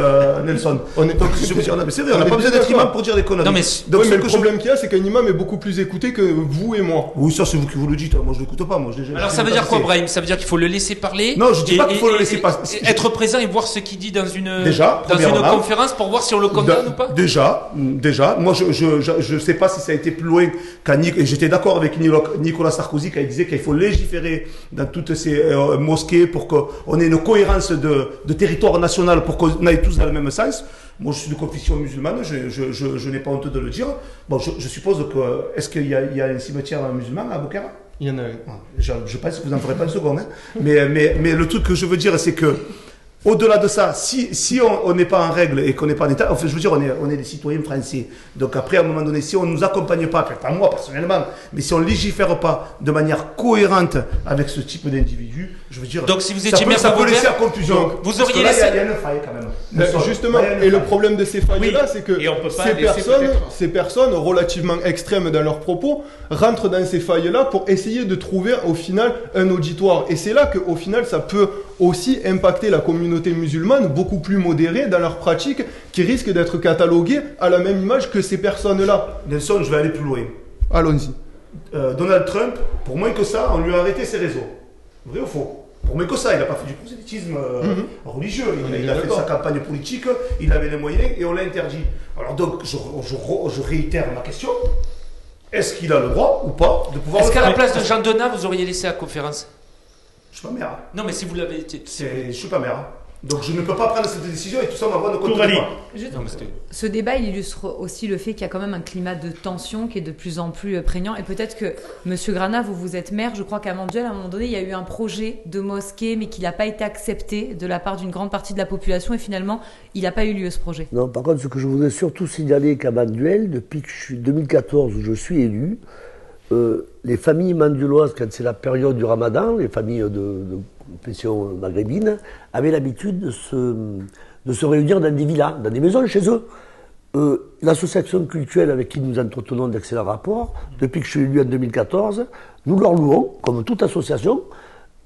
Nelson. Donc, je veux dire, c'est vrai, on n'a pas besoin d'être imam pour dire des conneries.
Non, mais
le problème qu'il y a, c'est qu'un imam est beaucoup plus écouté que vous et moi.
Oui, ça, c'est vous qui vous le dites. Moi, je l'écoute pas.
Alors, ça veut dire quoi, Brahim? Ça veut dire qu'il faut le laisser parler?
Non, je dis pas qu'il faut le laisser parler.
Être présent et voir ce qu'il dit dans une conférence pour voir si on le condamne ou pas?
Déjà, moi je sais pas si ça a été plus loin et j'étais d'accord avec Nicolas Sarkozy quand il disait qu'il faut légiférer dans toutes ces mosquées pour qu'on ait une cohérence de territoire national pour qu'on aille tous dans le même sens. Moi je suis de confession musulmane, je n'ai pas honte de le dire. Bon, je suppose que, est-ce qu'il y a un cimetière musulman à Beaucaire?
Il y en a un.
Je pense que vous n'en ferez pas une seconde. Hein. Mais le truc que je veux dire, c'est que au-delà de ça, si on n'est pas en règle et qu'on n'est pas en état, enfin, je veux dire, on est des citoyens français. Donc après, à un moment donné, si on ne nous accompagne pas, peut-être pas moi personnellement, mais si on ne légifère pas de manière cohérente avec ce type d'individu, je veux dire,
donc si vous étiez
ça peut laisser à confusion.
Vous auriez laissé...
Il y a une faille quand même.
Justement, et le problème de ces failles-là, c'est que ces personnes relativement extrêmes dans leurs propos rentrent dans ces failles-là pour essayer de trouver au final un auditoire. Et c'est là qu'au final, ça peut aussi impacter la communauté musulmane beaucoup plus modérée dans leurs pratiques qui risquent d'être cataloguées à la même image que ces personnes-là.
Nelson, je vais aller plus loin.
Allons-y.
Donald Trump, pour moins que ça, on lui a arrêté ses réseaux. Vrai ou faux? Pour moins que ça, il n'a pas fait du prosélytisme religieux. Il a fait sa campagne politique, il avait les moyens et on l'a interdit. Alors donc, je réitère ma question. Est-ce qu'il a le droit ou pas de pouvoir...
Est-ce qu'à la place de Jean Denat, vous auriez laissé la conférence?
Je suis pas maire.
Non, mais si vous l'avez été.
Je suis pas maire. Donc je ne peux pas prendre cette décision et tout ça, ma voix ne compte pas.
Ce débat, il illustre aussi le fait qu'il y a quand même un climat de tension qui est de plus en plus prégnant. Et peut-être que, Monsieur Grana, vous êtes maire, je crois qu'à Manduel, à un moment donné, il y a eu un projet de mosquée, mais qui n'a pas été accepté de la part d'une grande partie de la population. Et finalement, il n'a pas eu lieu, ce projet.
Non, par contre, ce que je voudrais surtout signaler qu'à Manduel, depuis que je suis 2014 où je suis élu, les familles manduloises, quand c'est la période du Ramadan, les familles de confession maghrébine, avaient l'habitude de se réunir dans des villas, dans des maisons chez eux. L'association cultuelle avec qui nous entretenons d'excellents rapports, depuis que je suis élu en 2014, nous leur louons, comme toute association,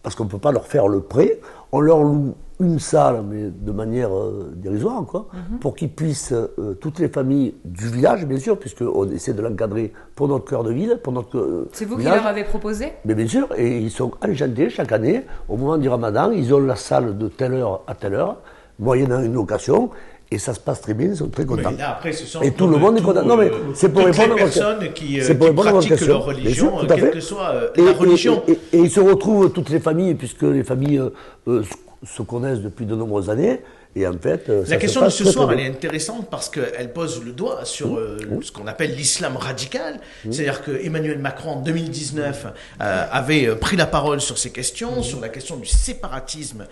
parce qu'on ne peut pas leur faire le prêt, on leur loue une salle, mais de manière dérisoire, quoi, pour qu'ils puissent, toutes les familles du village, bien sûr, puisqu'on essaie de l'encadrer pour notre cœur de ville, pour notre
C'est vous
village.
qui leur avez proposé ?
Mais bien sûr, et ils sont enchantés chaque année, au moment du Ramadan, ils ont la salle de telle heure à telle heure, moyennant une location, et ça se passe très bien, ils sont très contents.
Mais là, après, ce sont
et tout le monde est content. Non, mais c'est pour répondre à votre question.
Toutes les personnes qui pratiquent leur religion,
sûr,
quelle que soit la religion.
Et ils se retrouvent, toutes les familles, puisque les familles se connaissent depuis de nombreuses années. Et en fait,
la question de ce soir, elle est intéressante parce qu'elle pose le doigt sur ce qu'on appelle l'islam radical. C'est-à-dire que Emmanuel Macron, en 2019, avait pris la parole sur ces questions, sur la question du séparatisme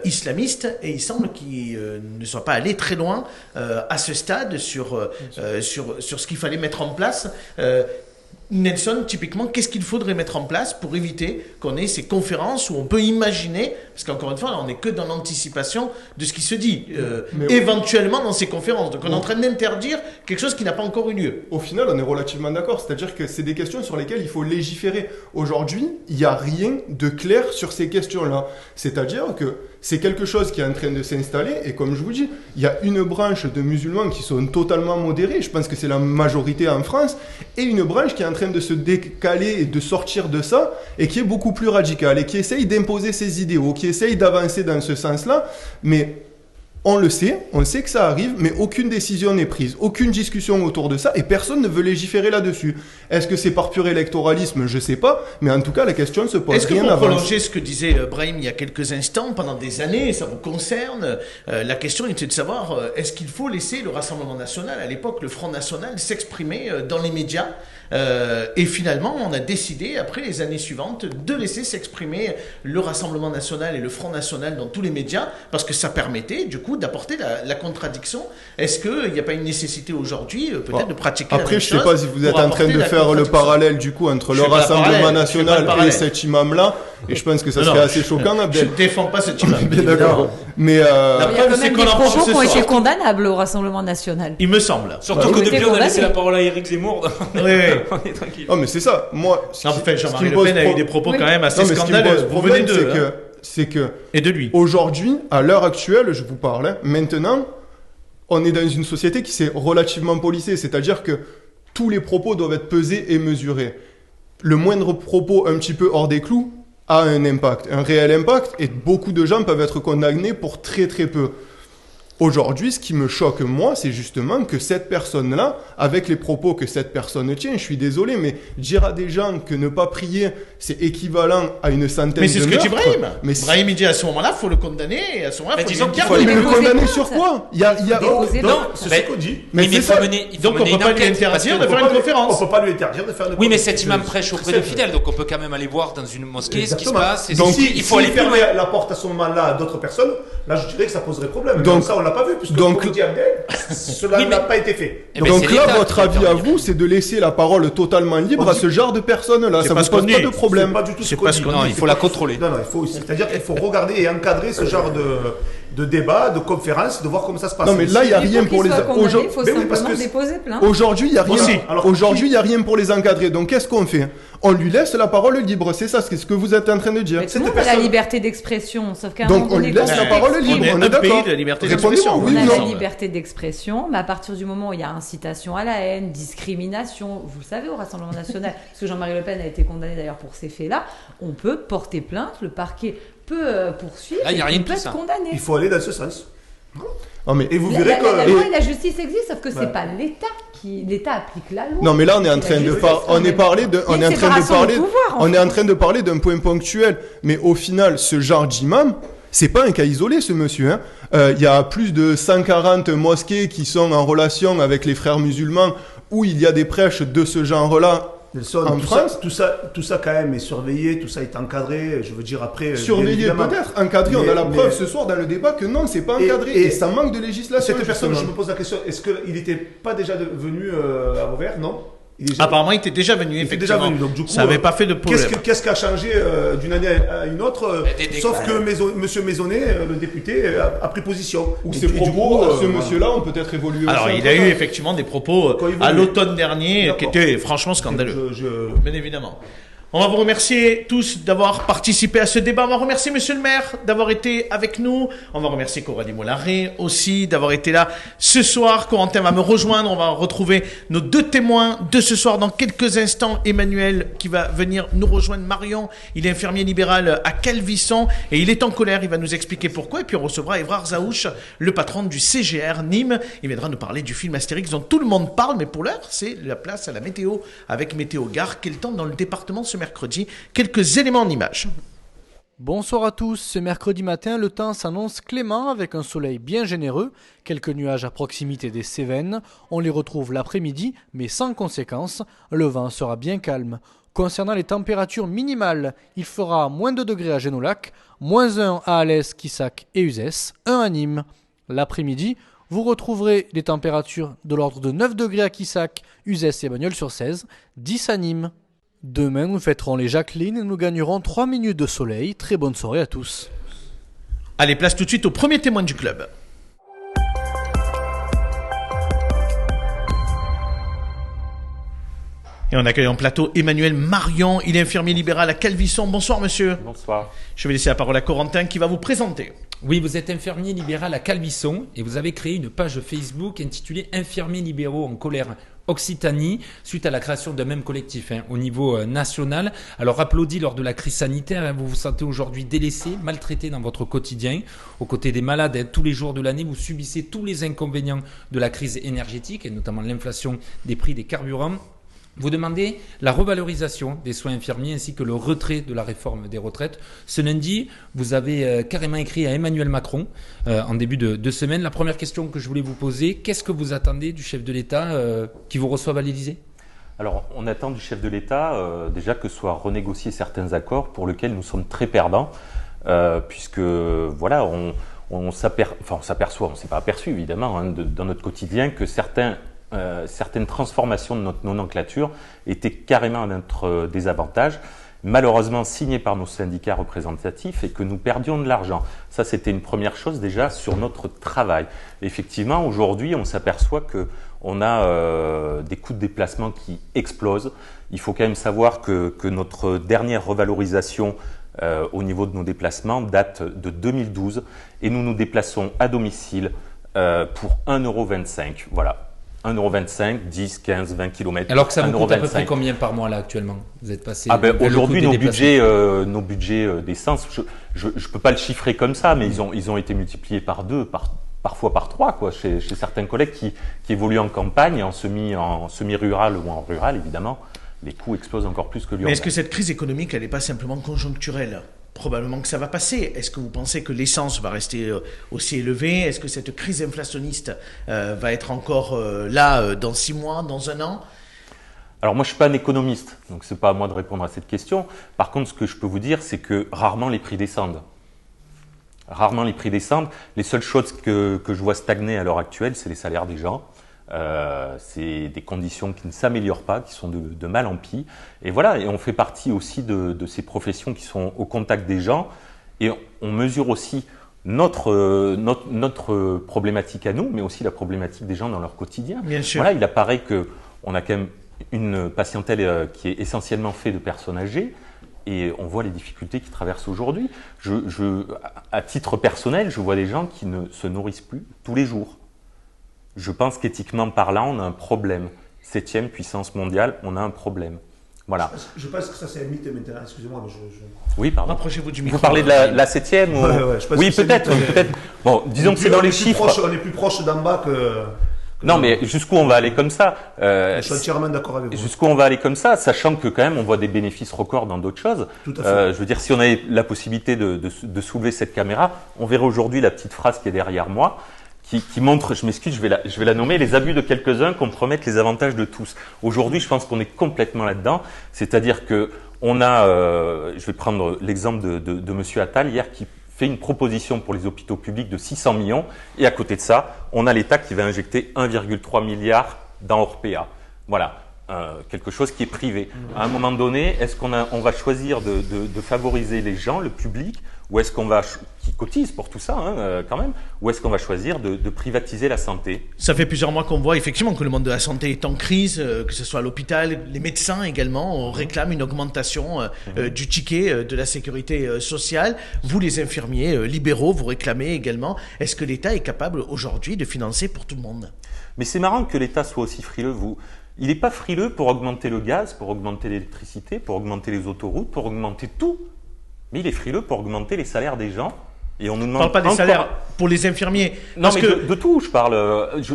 islamiste, et il semble qu'il ne soit pas allé très loin à ce stade sur ce qu'il fallait mettre en place. Nelson, typiquement, qu'est-ce qu'il faudrait mettre en place pour éviter qu'on ait ces conférences où on peut imaginer, parce qu'encore une fois, là, on n'est que dans l'anticipation de ce qui se dit, éventuellement dans ces conférences. Donc on est en train d'interdire quelque chose qui n'a pas encore eu lieu.
Au final, on est relativement d'accord, c'est-à-dire que c'est des questions sur lesquelles il faut légiférer. Aujourd'hui, il n'y a rien de clair sur ces questions-là. C'est-à-dire que c'est quelque chose qui est en train de s'installer, et comme je vous dis, il y a une branche de musulmans qui sont totalement modérés, je pense que c'est la majorité en France, et une branche qui est en train de se décaler et de sortir de ça, et qui est beaucoup plus radicale, et qui essaye d'imposer ses idéaux, qui essaye d'avancer dans ce sens-là, mais on le sait, on sait que ça arrive, mais aucune décision n'est prise, aucune discussion autour de ça, et personne ne veut légiférer là-dessus. Est-ce que c'est par pur électoralisme? Je sais pas, mais en tout cas, la question se pose.
Est-ce que pour prolonger ce que disait Brahim il y a quelques instants, pendant des années, ça vous concerne, la question était de savoir, est-ce qu'il faut laisser le Rassemblement National, à l'époque le Front National, s'exprimer dans les médias? Et finalement, on a décidé, après les années suivantes, de laisser s'exprimer le Rassemblement National et le Front National dans tous les médias, parce que ça permettait, du coup, d'apporter la contradiction. Est-ce qu'il n'y a pas une nécessité aujourd'hui, peut-être, de pratiquer
après, je ne sais pas si vous êtes en train de faire le parallèle, du coup, entre le Rassemblement National et cet imam-là, et je pense que ça serait assez choquant, Abdel.
Je ne défends pas cet imam.
Bien d'accord. Mais
la preuve, c'est qu'on en parle ce soir. Il y a quand même des propos qui ont été condamnables au Rassemblement National.
Il me semble.
Surtout que depuis, on a laissé la parole à Éric Zemmour.
Oui.
On est tranquille.
Oh, mais c'est ça. Moi,
Jean-Marie Le Pen a eu des propos quand même assez scandaleux.
Vous venez d'eux. C'est que
et de lui.
Aujourd'hui, à l'heure actuelle, je vous parle, maintenant, on est dans une société qui s'est relativement policée, c'est-à-dire que tous les propos doivent être pesés et mesurés. Le moindre propos un petit peu hors des clous a un impact, un réel impact, et beaucoup de gens peuvent être condamnés pour très très peu. Aujourd'hui, ce qui me choque, moi, c'est justement que cette personne-là, avec les propos que cette personne tient, je suis désolé, mais dire à des gens que ne pas prier, c'est équivalent à une centaine de meurtres.
Mais c'est ce que dit Brahim. Brahim, il dit à ce moment-là, il faut le condamner, et à ce moment-là, il faut
mais le condamner sur quoi?
Non, c'est ce qu'on dit.
Mais il faut mener
donc on ne peut pas lui interdire de faire une conférence.
On ne peut pas lui interdire de faire une conférence.
Oui, mais cet imam prêche auprès de fidèles, donc on peut quand même aller voir dans une mosquée ce qui se passe.
Donc il faut aller fermer la porte à ce moment-là à d'autres personnes. Là, je dirais que ça poserait problème. Donc ça, on l'a pas vu, puisque comme dit Abdel, cela n'a pas été fait.
Donc là, votre avis à vous, c'est de laisser la parole totalement libre à ce genre de personnes-là. Ça ne pose pas de problème.
C'est pas du tout ce
qu'on dit. Non, il faut la contrôler.
Non, c'est-à-dire qu'il faut regarder et encadrer ce genre de débat, de conférence, de voir comment ça se passe.
Non, mais là, il n'y a rien pour les...
Il faut simplement déposer plainte.
Aujourd'hui, il n'y a rien. Aujourd'hui, il n'y a rien pour les encadrer. Donc, qu'est-ce qu'on fait? On lui laisse la parole libre. C'est ça, c'est ce que vous êtes en train de dire.
Mais tout le monde a la liberté d'expression, sauf qu'à un
moment donné... Donc, on lui laisse la parole libre. On est d'accord.
On a la liberté d'expression, mais à partir du moment où il y a incitation à la haine, discrimination, vous le savez, au Rassemblement National, parce que Jean-Marie Le Pen a été condamné d'ailleurs pour ces faits-là, on peut porter plainte, le parquet peut poursuivre,
là,
et peut être condamné.
Il faut aller dans ce sens.
Oh, mais
et vous verrez que la loi et la justice existent, sauf que c'est pas l'État l'État applique la loi.
Non, mais là, on est en train de parler d'un point ponctuel. Mais au final, ce genre d'imam, c'est pas un cas isolé, ce monsieur. Il y a plus de 140 mosquées qui sont en relation avec les frères musulmans où il y a des prêches de ce genre-là.
Nelson,
en France,
tout ça quand même est surveillé, tout ça est encadré. Je veux dire après.
Surveillé peut-être, encadré. On a la preuve ce soir dans le débat que non, c'est pas encadré et ça manque de législation.
Cette personne, je me pose la question, est-ce qu'il n'était pas déjà venu à Vauvert? Non.
Apparemment, il était déjà venu, effectivement.
Donc, du coup,
ça n'avait pas fait de problème.
Qu'est-ce qui a changé d'une année à une autre sauf que M. Maisonnet, le député, a pris position.
Ou ses propos à ce monsieur-là ont peut-être évolué.
Alors, il a eu effectivement des propos à l'automne dernier qui étaient franchement scandaleux. Bien évidemment. On va vous remercier tous d'avoir participé à ce débat. On va remercier Monsieur le maire d'avoir été avec nous. On va remercier Coralie Mollaré aussi d'avoir été là ce soir. Corentin va me rejoindre. On va retrouver nos 2 témoins de ce soir dans quelques instants. Emmanuel qui va venir nous rejoindre. Marion, il est infirmier libéral à Calvisson et il est en colère. Il va nous expliquer pourquoi. Et puis on recevra Évrard Zaouch, le patron du CGR Nîmes. Il viendra nous parler du film Astérix dont tout le monde parle. Mais pour l'heure, c'est la place à la météo avec Météo Gare. Quel temps dans le département ce mercredi? Quelques éléments en images.
Bonsoir à tous. Ce mercredi matin, le temps s'annonce clément avec un soleil bien généreux. Quelques nuages à proximité des Cévennes. On les retrouve l'après-midi, mais sans conséquence. Le vent sera bien calme. Concernant les températures minimales, il fera moins 2 degrés à Génolac, moins 1 à Alès, Quissac et Uzès, 1 à Nîmes. L'après-midi, vous retrouverez des températures de l'ordre de 9 degrés à Quissac, Uzès et Bagnols-sur-Cèze, 10 à Nîmes. Demain, nous fêterons les Jacqueline et nous gagnerons 3 minutes de soleil. Très bonne soirée à tous.
Allez, place tout de suite au premier témoin du club. Et on accueille en plateau Emmanuel Marion. Il est infirmier libéral à Calvisson. Bonsoir, monsieur.
Bonsoir.
Je vais laisser la parole à Corentin qui va vous présenter.
Oui, vous êtes infirmier libéral à Calvisson et vous avez créé une page Facebook intitulée Infirmiers libéraux en colère Occitanie, suite à la création d'un même collectif au niveau national. Alors applaudi lors de la crise sanitaire, vous vous sentez aujourd'hui délaissé, maltraité dans votre quotidien, aux côtés des malades tous les jours de l'année, vous subissez tous les inconvénients de la crise énergétique et notamment l'inflation des prix des carburants. Vous demandez la revalorisation des soins infirmiers ainsi que le retrait de la réforme des retraites. Ce lundi, vous avez carrément écrit à Emmanuel Macron en début de semaine. La première question que je voulais vous poser, qu'est-ce que vous attendez du chef de l'État qui vous reçoive à l'Élysée ?
Alors, on attend du chef de l'État déjà que soient renégociés certains accords pour lesquels nous sommes très perdants, puisque voilà, on s'aperçoit, on ne s'est pas aperçu évidemment dans notre quotidien que certaines transformations de notre nomenclature étaient carrément à notre désavantage, malheureusement signées par nos syndicats représentatifs et que nous perdions de l'argent. Ça, c'était une première chose déjà sur notre travail. Effectivement, aujourd'hui, on s'aperçoit qu'on a des coûts de déplacement qui explosent. Il faut quand même savoir que notre dernière revalorisation au niveau de nos déplacements date de 2012 et nous nous déplaçons à domicile pour 1,25 €. Voilà. 1,25 €, 10, 15, 20 km.
Alors que ça vous coûte à peu près combien par mois là actuellement ? Vous êtes passé.
Aujourd'hui, nos budgets d'essence, je ne peux pas le chiffrer comme ça, mais ils ont été multipliés par 2, parfois par 3, quoi, chez certains collègues qui évoluent en campagne, en semi-rural ou en rural, évidemment. Les coûts explosent encore plus que l'urbain.
Mais est-ce que cette crise économique, elle n'est pas simplement conjoncturelle ? Probablement que ça va passer. Est-ce que vous pensez que l'essence va rester aussi élevée ? Est-ce que cette crise inflationniste va être encore là dans 6 mois, dans 1 an ?
Alors moi, je ne suis pas un économiste, donc ce n'est pas à moi de répondre à cette question. Par contre, ce que je peux vous dire, c'est que rarement les prix descendent. Rarement les prix descendent. Les seules choses que je vois stagner à l'heure actuelle, c'est les salaires des gens. C'est des conditions qui ne s'améliorent pas, qui sont de mal en pis. Et voilà, et on fait partie aussi de ces professions qui sont au contact des gens. Et on mesure aussi notre problématique à nous, mais aussi la problématique des gens dans leur quotidien.
Bien sûr.
Voilà, il apparaît qu'on a quand même une patientèle qui est essentiellement faite de personnes âgées. Et on voit les difficultés qu'ils traversent aujourd'hui. À titre personnel, je vois des gens qui ne se nourrissent plus tous les jours. Je pense qu'éthiquement parlant, on a un problème. 7e puissance mondiale, on a un problème. Voilà.
Je pense que ça c'est un mythe maintenant, excusez-moi. Mais
Oui, pardon.
Rapprochez-vous du micro.
Vous parlez de la 7e ou...
Ouais,
Oui, peut-être. Bon, disons que c'est dans les chiffres.
On est plus proche d'en bas que
Non, mais jusqu'où on va aller comme ça
Je suis entièrement d'accord avec vous.
Jusqu'où on va aller comme ça, sachant que quand même on voit des bénéfices records dans d'autres choses.
Tout à fait.
Je veux dire, si on avait la possibilité de soulever cette caméra, on verrait aujourd'hui la petite phrase qui est derrière moi, qui montre, je m'excuse, je vais la nommer, les abus de quelques-uns compromettent les avantages de tous. Aujourd'hui, je pense qu'on est complètement là-dedans, c'est-à-dire que on a, je vais prendre l'exemple de Monsieur Attal hier qui fait une proposition pour les hôpitaux publics de 600 millions et à côté de ça, on a l'État qui va injecter 1,3 milliard dans Orpea. Voilà, quelque chose qui est privé. À un moment donné, est-ce qu'on va choisir de favoriser les gens, le public, ou est-ce qu'on va qui cotisent pour tout ça quand même, ou est-ce qu'on va choisir de privatiser la santé?
Ça fait plusieurs mois qu'on voit effectivement que le monde de la santé est en crise, que ce soit à l'hôpital, les médecins également, on réclame une augmentation du ticket de la sécurité sociale. Vous, les infirmiers libéraux, vous réclamez également. Est-ce que l'État est capable aujourd'hui de financer pour tout le monde?
Mais c'est marrant que l'État soit aussi frileux. Il n'est pas frileux pour augmenter le gaz, pour augmenter l'électricité, pour augmenter les autoroutes, pour augmenter tout. Mais il est frileux pour augmenter les salaires des gens. Et on nous demande.
Je ne parle pas des salaires pour les infirmiers.
Non, mais de tout, je parle.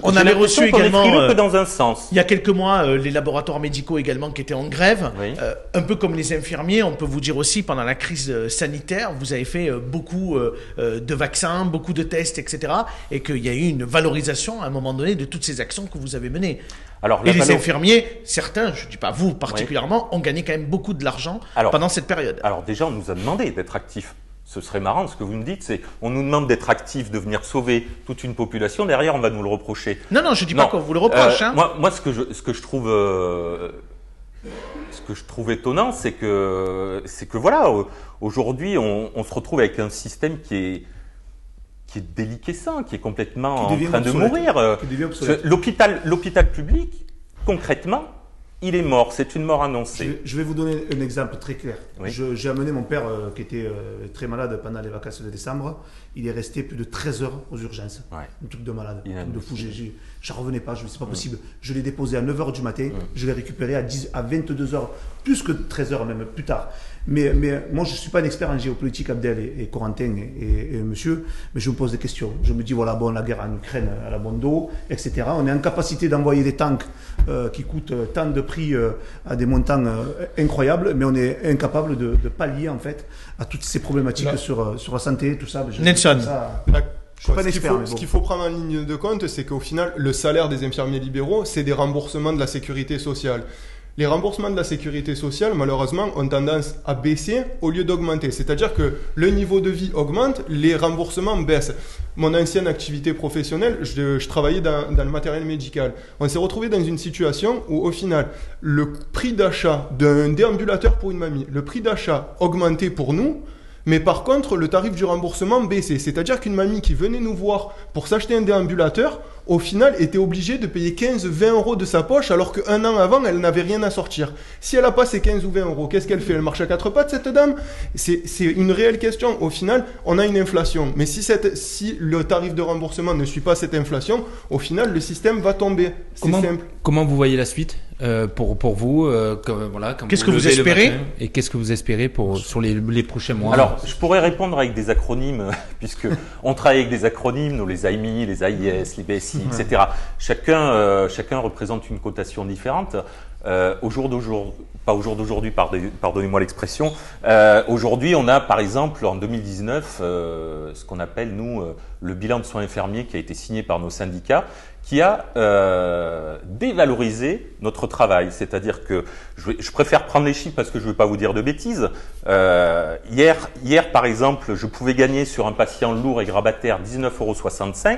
On avait reçu également.
On est frileux que dans un sens.
Il y a quelques mois, les laboratoires médicaux également qui étaient en grève.
Oui.
Un peu comme les infirmiers, on peut vous dire aussi, pendant la crise sanitaire, vous avez fait beaucoup de vaccins, beaucoup de tests, etc. Et qu'il y a eu une valorisation à un moment donné de toutes ces actions que vous avez menées.
Alors,
et les infirmiers, certains, je ne dis pas vous particulièrement, ont gagné quand même beaucoup de l'argent pendant cette période.
Alors déjà, on nous a demandé d'être actifs. Ce serait marrant, ce que vous me dites, c'est on nous demande d'être actifs, de venir sauver toute une population, derrière on va nous le reprocher.
Non, je ne dis pas qu'on vous le reproche.
Moi, ce que je trouve étonnant, c'est que voilà, aujourd'hui on se retrouve avec un système qui est déliquescent, qui est complètement en train de mourir. L'hôpital public, concrètement, il est mort, c'est une mort annoncée.
Je vais vous donner un exemple très clair.
Oui.
J'ai amené mon père qui était très malade pendant les vacances de décembre. Il est resté plus de 13 heures aux urgences. Ouais. Un truc de malade, un truc de fou. J'en revenais pas, c'est pas possible. Je l'ai déposé à 9h du matin, je l'ai récupéré à 22h, plus que 13h même, plus tard. Mais moi, je ne suis pas un expert en géopolitique, Abdel et Corentin et monsieur, mais je me pose des questions. Je me dis, voilà, la guerre en Ukraine, elle a bon dos, etc. On est en capacité d'envoyer des tanks qui coûtent tant de prix à des montants incroyables, mais on est incapable de pallier, en fait, à toutes ces problématiques sur la santé, tout ça.
Nelson.
Ce qu'il faut prendre en ligne de compte, c'est qu'au final, le salaire des infirmiers libéraux, c'est des remboursements de la sécurité sociale. Les remboursements de la sécurité sociale, malheureusement, ont tendance à baisser au lieu d'augmenter. C'est-à-dire que le niveau de vie augmente, les remboursements baissent. Mon ancienne activité professionnelle, je travaillais dans le matériel médical. On s'est retrouvé dans une situation où, au final, le prix d'achat d'un déambulateur pour une mamie, le prix d'achat augmentait pour nous, mais par contre, le tarif du remboursement baissait. C'est-à-dire qu'une mamie qui venait nous voir pour s'acheter un déambulateur, au final, était obligée de payer 15-20 euros de sa poche, alors qu'un an avant, elle n'avait rien à sortir. Si elle n'a pas ces 15 ou 20 euros, qu'est-ce qu'elle fait? Elle marche à quatre pattes, cette dame? C'est une réelle question. Au final, on a une inflation. Mais si le tarif de remboursement ne suit pas cette inflation, au final, le système va tomber. C'est simple.
Comment vous voyez la suite pour vous
qu'est-ce que vous espérez?
Et qu'est-ce que vous espérez sur les prochains mois?
Alors, je pourrais répondre avec des acronymes, puisque on travaille avec des acronymes, nous, les AMI, les AIS, les BSI, etc. Chacun représente une cotation différente. Pardonnez-moi l'expression. Aujourd'hui, on a par exemple en 2019 ce qu'on appelle nous le bilan de soins infirmiers qui a été signé par nos syndicats, qui a dévalorisé notre travail. C'est-à-dire que je préfère prendre les chiffres parce que je ne veux pas vous dire de bêtises. Hier, par exemple, je pouvais gagner sur un patient lourd et grabataire 19,65 €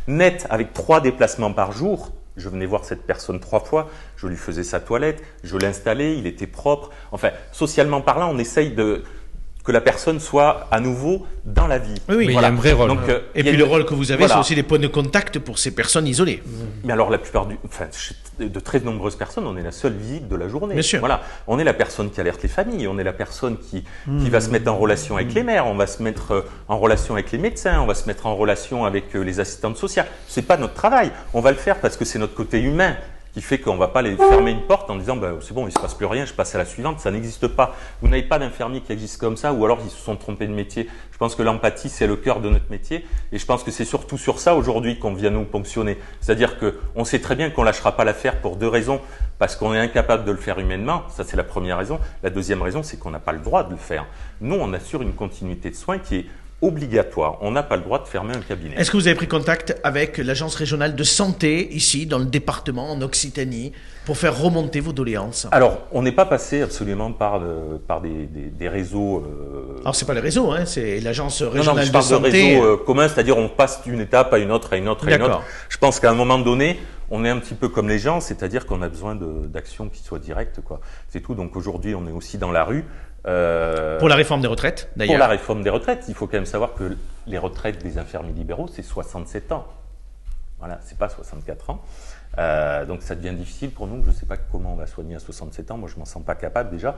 net avec 3 déplacements par jour. Je venais voir cette personne 3 fois, je lui faisais sa toilette, je l'installais, il était propre. Enfin, socialement parlant, on essaye que la personne soit à nouveau dans la vie.
Oui,
voilà. Il y a un vrai rôle.
Donc, et puis le rôle que vous avez, c'est aussi les points de contact pour ces personnes isolées.
Mais alors, de très nombreuses personnes, on est la seule visite de la journée.
Bien sûr.
Voilà. On est la personne qui alerte les familles, on est la personne qui va se mettre en relation avec les maires, on va se mettre en relation avec les médecins, on va se mettre en relation avec les assistantes sociales. C'est pas notre travail. On va le faire parce que c'est notre côté humain qui fait qu'on ne va pas les fermer une porte en disant c'est bon, il ne se passe plus rien, je passe à la suivante. Ça n'existe pas. Vous n'avez pas d'infirmiers qui existent comme ça, ou alors ils se sont trompés de métier. Je pense que l'empathie, c'est le cœur de notre métier, et je pense que c'est surtout sur ça aujourd'hui qu'on vient nous ponctionner. C'est-à-dire qu'on sait très bien qu'on ne lâchera pas l'affaire pour 2 raisons. Parce qu'on est incapable de le faire humainement, ça c'est la première raison. La deuxième raison, c'est qu'on n'a pas le droit de le faire. Nous, on assure une continuité de soins qui est obligatoire. On n'a pas le droit de fermer un cabinet.
Est-ce que vous avez pris contact avec l'agence régionale de santé, ici, dans le département, en Occitanie, pour faire remonter vos doléances?
Alors, on n'est pas passé absolument par des réseaux...
Alors, c'est pas les réseaux, hein, c'est l'agence régionale
je parle
de santé.
de réseaux communs, c'est-à-dire on passe d'une étape à une autre, à une autre, à une autre. Je pense qu'à un moment donné, on est un petit peu comme les gens, c'est-à-dire qu'on a besoin d'actions qui soient directes, quoi. C'est tout. Donc aujourd'hui, on est aussi dans la rue.
Pour la réforme des retraites, d'ailleurs.
Pour la réforme des retraites, il faut quand même savoir que les retraites des infirmiers libéraux, c'est 67 ans. Voilà, c'est pas 64 ans. Donc ça devient difficile pour nous. Je ne sais pas comment on va soigner à 67 ans. Moi, je m'en sens pas capable déjà.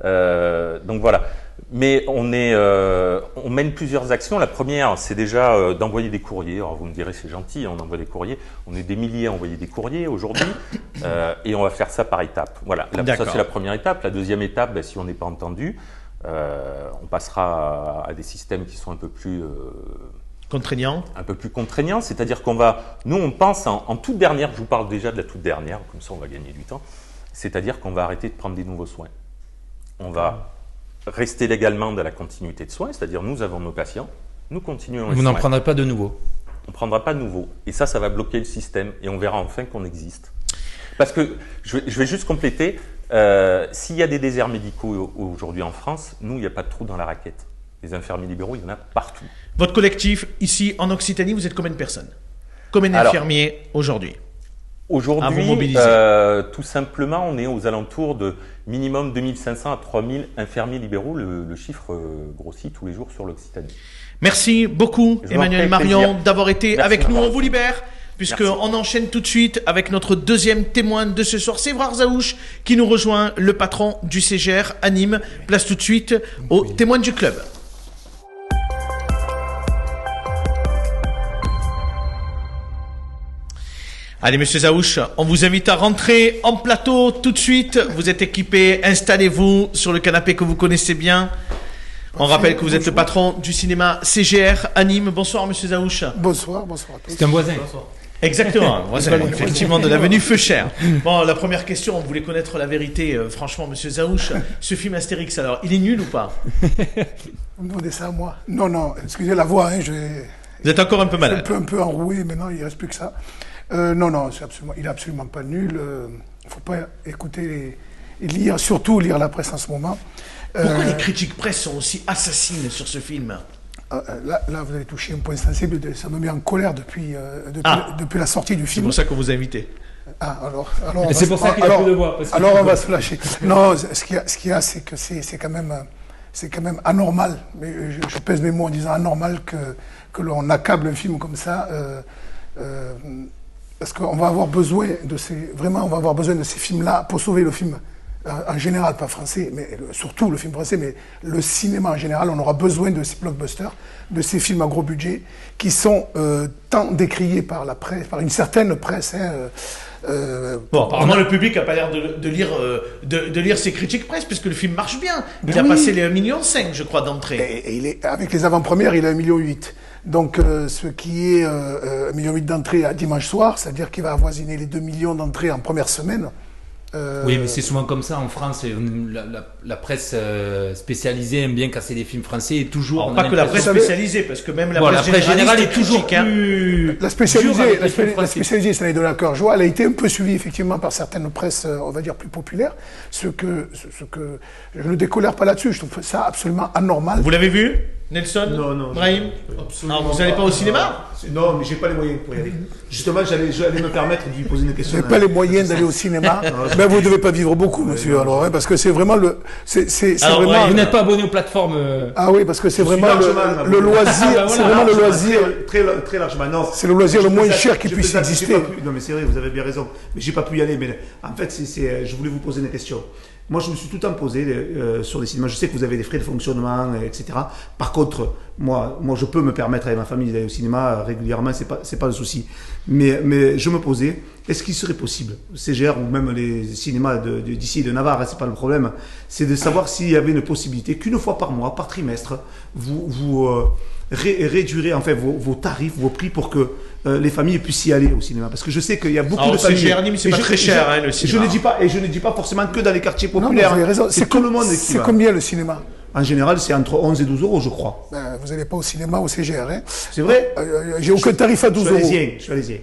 Donc voilà. Mais on mène plusieurs actions. La première, c'est déjà d'envoyer des courriers. Alors vous me direz, c'est gentil, on envoie des courriers. On est des milliers à envoyer des courriers aujourd'hui, et on va faire ça par étapes. Voilà. Ça c'est la première étape. La deuxième étape, si on n'est pas entendu, on passera à des systèmes qui sont un peu plus
contraignant.
Un peu plus contraignant, c'est-à-dire nous on pense en toute dernière, je vous parle déjà de la toute dernière, comme ça on va gagner du temps, c'est-à-dire qu'on va arrêter de prendre des nouveaux soins. On va rester légalement dans la continuité de soins, c'est-à-dire nous avons nos patients, nous continuons les soins.
Vous n'en prendrez pas de nouveaux?
On ne prendra pas de nouveaux. Et ça va bloquer le système et on verra enfin qu'on existe. Parce que, je vais juste compléter, s'il y a des déserts médicaux aujourd'hui en France, nous, il n'y a pas de trou dans la raquette. Les infirmiers libéraux, il y en a partout.
Votre collectif, ici en Occitanie, vous êtes combien de personnes? Combien d'infirmiers aujourd'hui?
Aujourd'hui, tout simplement, on est aux alentours de minimum 2500 à 3000 infirmiers libéraux. Le chiffre grossit tous les jours sur l'Occitanie.
Merci beaucoup, Emmanuel Marion, d'avoir été avec nous. On vous libère, puisqu'on enchaîne tout de suite avec notre deuxième témoin de ce soir, Sévrard Zaouch, qui nous rejoint, le patron du CGR à Nîmes. Place tout de suite au témoin du club. Allez, monsieur Zaouch, on vous invite à rentrer en plateau tout de suite. Vous êtes équipé, installez-vous sur le canapé que vous connaissez bien. On rappelle que vous êtes le patron du cinéma CGR à Nîmes. Bonsoir, monsieur Zaouch.
Bonsoir, bonsoir à tous.
C'est un voisin.
Bonsoir.
Exactement, un voisin, effectivement, de l'avenue Feuchère. Bon, la première question, on voulait connaître la vérité. Franchement, monsieur Zaouch, ce film Astérix, alors, il est nul ou pas?
Vous me demandez ça à moi? Non, excusez la voix, hein,
Vous êtes encore un peu malade?
Un peu enroué, mais non, il ne reste plus que ça. Non, il n'est absolument pas nul. Il ne faut pas écouter et lire, surtout lire la presse en ce moment.
Pourquoi les critiques presse sont aussi assassines sur ce film?
Là, vous avez touché un point sensible. Ça me met en colère depuis la sortie du film.
C'est pour ça qu'on vous a invité.
Alors
c'est pour ça qu'il a plus de voix.
Alors on va se lâcher. Non, ce qu'il y a, c'est que c'est quand même anormal. Mais je pèse mes mots en disant anormal que l'on accable un film comme ça. Parce qu'on va avoir besoin de ces films-là pour sauver le film en général, pas français, mais surtout le film français, mais le cinéma en général. On aura besoin de ces blockbusters, de ces films à gros budget qui sont tant décriés par la presse, par une certaine presse.
Apparemment, le public n'a pas l'air de lire ces critiques presse, puisque le film marche bien. Il a passé les 1,5 million, je crois, d'entrée.
Et avec les avant-premières, il a 1,8 million. Donc, ce qui est 1,8 million d'entrées à dimanche soir, c'est-à-dire qu'il va avoisiner les 2 millions d'entrées en première semaine.
Oui, mais c'est souvent comme ça en France. La presse spécialisée aime bien casser les films français et toujours.
Alors, pas que la presse spécialisée, parce que même la presse générale est toujours plus.
La spécialisée, ça n'est de la cœur joie. Elle a été un peu suivie effectivement par certaines presses, on va dire plus populaires. Ce que je ne décolère pas là-dessus. Je trouve ça absolument anormal.
Vous l'avez vu, Nelson?
Non.
Brahim?
Absolument.
Vous n'allez pas au cinéma?
Non, mais j'ai pas les moyens pour y aller. Justement, j'allais me permettre de lui poser une question.
Vous n'avez pas les moyens d'aller au cinéma? Ben, vous ne devez pas vivre beaucoup, monsieur, alors, parce que c'est vraiment le.
Vraiment, vous n'êtes pas abonné aux plateformes.
Ah oui, parce que c'est vraiment le loisir. C'est vraiment le loisir.
Très largement, non.
C'est le loisir le moins cher qui puisse exister.
Non, mais c'est vrai, vous avez bien raison. Mais j'ai pas pu y aller. Mais en fait, je voulais vous poser une question. Moi, je me suis tout le temps posé sur les cinémas. Je sais que vous avez des frais de fonctionnement, etc. Par contre, moi, je peux me permettre avec ma famille d'aller au cinéma régulièrement, c'est pas un souci. Mais je me posais, est-ce qu'il serait possible, CGR ou même les cinémas d'ici et de Navarre, c'est pas le problème, c'est de savoir s'il y avait une possibilité qu'une fois par mois, par trimestre, vous réduirez en fait vos tarifs, vos prix pour que les familles puissent y aller au cinéma. Parce que je sais qu'il y a beaucoup de familles.
CGR Nîmes, c'est pas très cher, le cinéma.
Je ne dis pas forcément que dans les quartiers populaires.
Non, vous avez raison.
C'est tout le monde qui va.
C'est combien le cinéma?
En général, c'est entre 11 et 12 euros, je crois.
Vous n'allez pas au cinéma au CGR, hein?
C'est vrai?
J'ai aucun tarif à 12 euros.
Je suis allésien.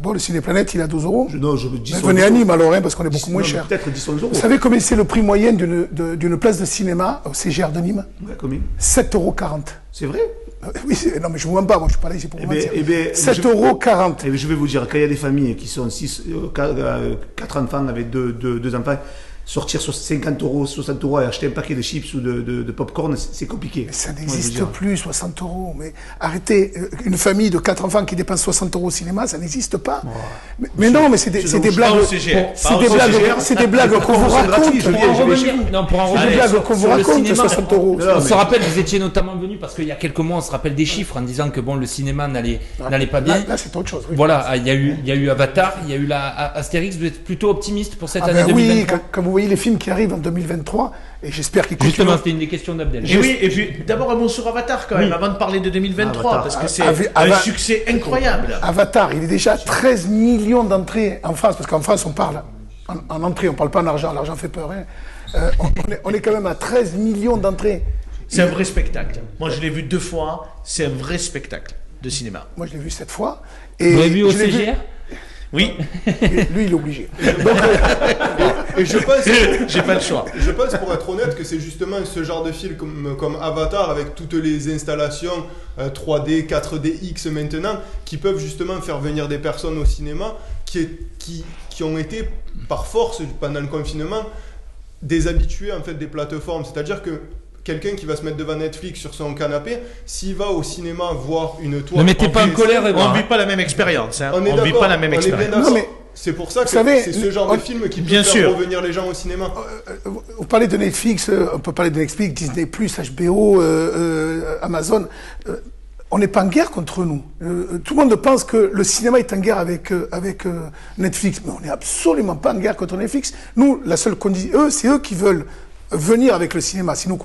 Bon, le Cinéplanète, il est à 12 euros.
Non, je dis
venez à Nîmes alors, parce qu'on est beaucoup moins cher.
Peut-être 10 euros.
Vous savez combien c'est le prix moyen d'une place de cinéma au CGR de Nîmes?
Combien?
7,40 €.
C'est vrai?
Oui, non, mais je ne vous mens pas, moi je suis pas là ici pour vous mentir.
7,40 €. Je vais vous dire, quand il y a des familles qui sont 4 enfants avec deux enfants, sortir sur 50 €, 60 € et acheter un paquet de chips ou de popcorn, c'est compliqué.
Mais ça n'existe plus, 60 €. Mais arrêtez, une famille de 4 enfants qui dépense 60 € au cinéma, ça n'existe pas.
Ouais.
Mais non, mais c'est des blagues. C'est des blagues qu'on vous raconte.
Pour en revenir
qu'on vous raconte, 60 €.
On se rappelle, vous étiez notamment venu parce qu'il y a quelques mois, on se rappelle des chiffres en disant que bon, le cinéma n'allait pas bien.
Là, c'est autre chose. Oui.
Voilà, il y a eu Avatar, il y a eu la Astérix. Vous êtes plutôt optimiste pour cette année 2023?
Oui, comme vous voyez les films qui arrivent en 2023, et j'espère qu'ils continuent.
Justement, c'était une des questions d'Abdel.
Et puis d'abord un mot sur Avatar quand même, avant de parler de 2023, parce que c'est un succès incroyable.
Avatar, il est déjà 13 millions d'entrées en France, parce qu'en France on parle en entrée, on parle pas en argent, l'argent fait peur. Hein. On est quand même à 13 millions d'entrées.
C'est un vrai spectacle. Moi je l'ai vu 2 fois, c'est un vrai spectacle de cinéma.
Moi je l'ai vu 7 fois.
Et vous l'avez vu au CGR?
Oui.
Lui, il est obligé.
Et je pense,
j'ai pas le choix.
Je pense, pour être honnête, que c'est justement ce genre de film comme Avatar, avec toutes les installations 3D, 4DX maintenant, qui peuvent justement faire venir des personnes au cinéma qui ont été, par force, pendant le confinement, déshabitués en fait des plateformes. C'est-à-dire que quelqu'un qui va se mettre devant Netflix sur son canapé, s'il va au cinéma voir une toile...
Ne mettez pas en colère,
on ne vit pas la même expérience. Hein. On ne vit pas la même expérience.
Non, mais c'est pour ça que c'est ce genre de film qui peut faire revenir les gens au cinéma.
Vous parlez de Netflix, on peut parler de Netflix, Disney+, HBO, Amazon. On n'est pas en guerre contre nous. Tout le monde pense que le cinéma est en guerre avec Netflix, mais on n'est absolument pas en guerre contre Netflix. Nous, la seule condition, c'est eux qui veulent venir avec le cinéma, sinon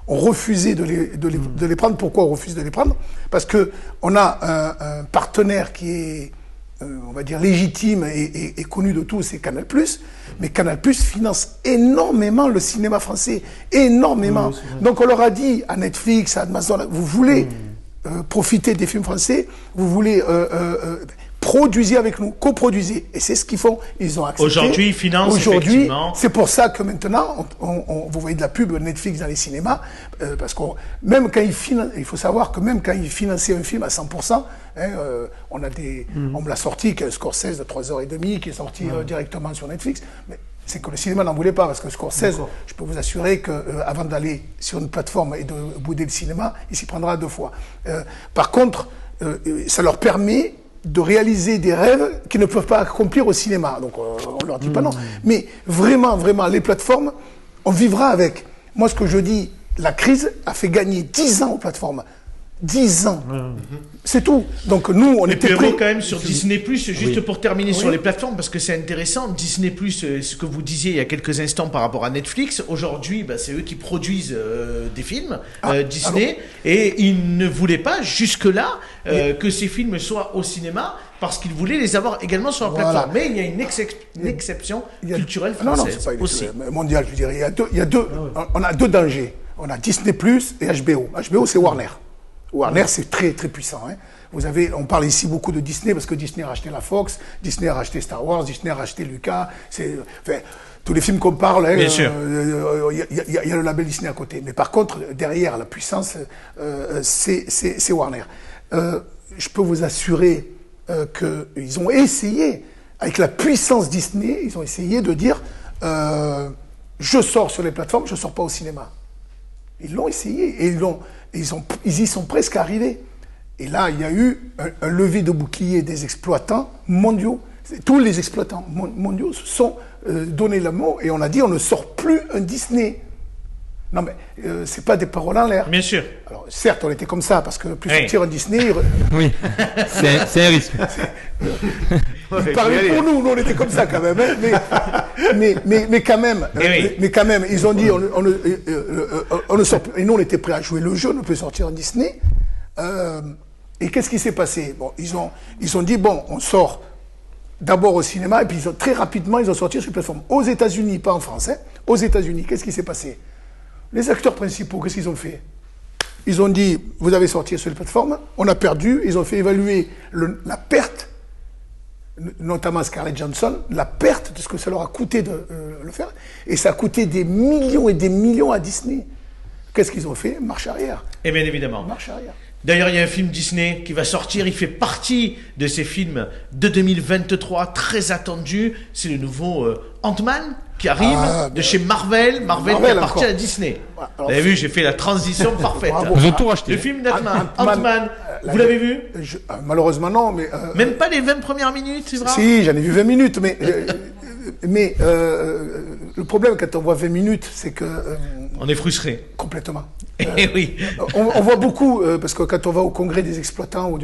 on refusait de les prendre. Pourquoi on refuse de les prendre? Parce que on a un partenaire qui est, on va dire, légitime et connu de tous, c'est Canal+. Mais Canal+ finance énormément le cinéma français, énormément. Donc on leur a dit à Netflix, à Amazon, vous voulez profiter des films français, vous voulez produisez avec nous, coproduisez. Et c'est ce qu'ils font. Ils ont accepté.
Aujourd'hui, ils financent effectivement.
C'est pour ça que maintenant, vous voyez de la pub Netflix dans les cinémas, parce que même quand ils financent, il faut savoir que même quand ils finançaient un film à 100%, on me l'a sorti, que Scorsese de 3h30, qui est sorti directement sur Netflix, mais c'est que le cinéma n'en voulait pas, parce que Scorsese, je peux vous assurer qu'avant d'aller sur une plateforme et de bouder le cinéma, il s'y prendra 2 fois. Par contre, ça leur permet de réaliser des rêves qu'ils ne peuvent pas accomplir au cinéma. Donc on leur dit pas non. Mais vraiment, vraiment, les plateformes, on vivra avec. Moi, ce que je dis, la crise a fait gagner 10 ans aux plateformes. 10 ans. C'est tout. Donc nous, on était prêts.
Quand même sur Disney+, juste pour terminer sur les plateformes, parce que c'est intéressant. Disney+, ce que vous disiez il y a quelques instants par rapport à Netflix, aujourd'hui, c'est eux qui produisent des films, Disney, et ils ne voulaient pas jusque-là que ces films soient au cinéma, parce qu'ils voulaient les avoir également sur la plateforme. Mais il y a une exception culturelle française aussi.
Mondiale, je dirais. On a 2 dangers. On a Disney+, et HBO. HBO, c'est Warner. Warner, c'est très très puissant. Hein. On parle ici beaucoup de Disney parce que Disney a racheté la Fox, Disney a racheté Star Wars, Disney a racheté Lucas. Tous les films qu'on parle, il y a le label Disney à côté. Mais par contre, derrière la puissance, c'est Warner. Je peux vous assurer qu'ils ont essayé, avec la puissance Disney, ils ont essayé de dire je sors sur les plateformes, je ne sors pas au cinéma. Ils l'ont essayé et ils y sont presque arrivés. Et là, il y a eu un lever de bouclier des exploitants mondiaux. Tous les exploitants mondiaux se sont donné le mot et on a dit on ne sort plus un Disney. Non mais c'est pas des paroles en l'air.
Bien sûr.
Alors certes on était comme ça parce que plus sortir un Disney.
Oui. C'est un risque.
Parlez pour nous on était comme ça quand même. Hein, mais quand même. Mais quand même ils ont dit on ne sort plus. Et nous on était prêts à jouer le jeu, on ne peut sortir un Disney. Et qu'est-ce qui s'est passé? Bon ils ont dit bon on sort d'abord au cinéma et puis très rapidement ils ont sorti sur les plateformes. Aux États-Unis, pas en France. Hein, aux États-Unis qu'est-ce qui s'est passé? Les acteurs principaux, qu'est-ce qu'ils ont fait? Ils ont dit, vous avez sorti sur les plateformes, on a perdu, ils ont fait évaluer la perte, notamment Scarlett Johansson, la perte de ce que ça leur a coûté de le faire, et ça a coûté des millions et des millions à Disney. Qu'est-ce qu'ils ont fait? Marche arrière.
Et bien évidemment.
Marche arrière.
D'ailleurs, il y a un film Disney qui va sortir, il fait partie de ces films de 2023, très attendus, c'est le nouveau Ant-Man qui arrive de chez Marvel qui appartient à Disney. Vous avez vu, j'ai fait la transition parfaite.
Ils ont tout racheté.
Le film Ant-Man, vous l'avez vu?
Malheureusement non, mais...
Même pas les 20 premières minutes, c'est vrai?
Si, j'en ai vu 20 minutes, mais le problème quand on voit 20 minutes, c'est que...
on est frustré.
Complètement.
Oui.
On voit beaucoup, parce que quand on va au congrès des exploitants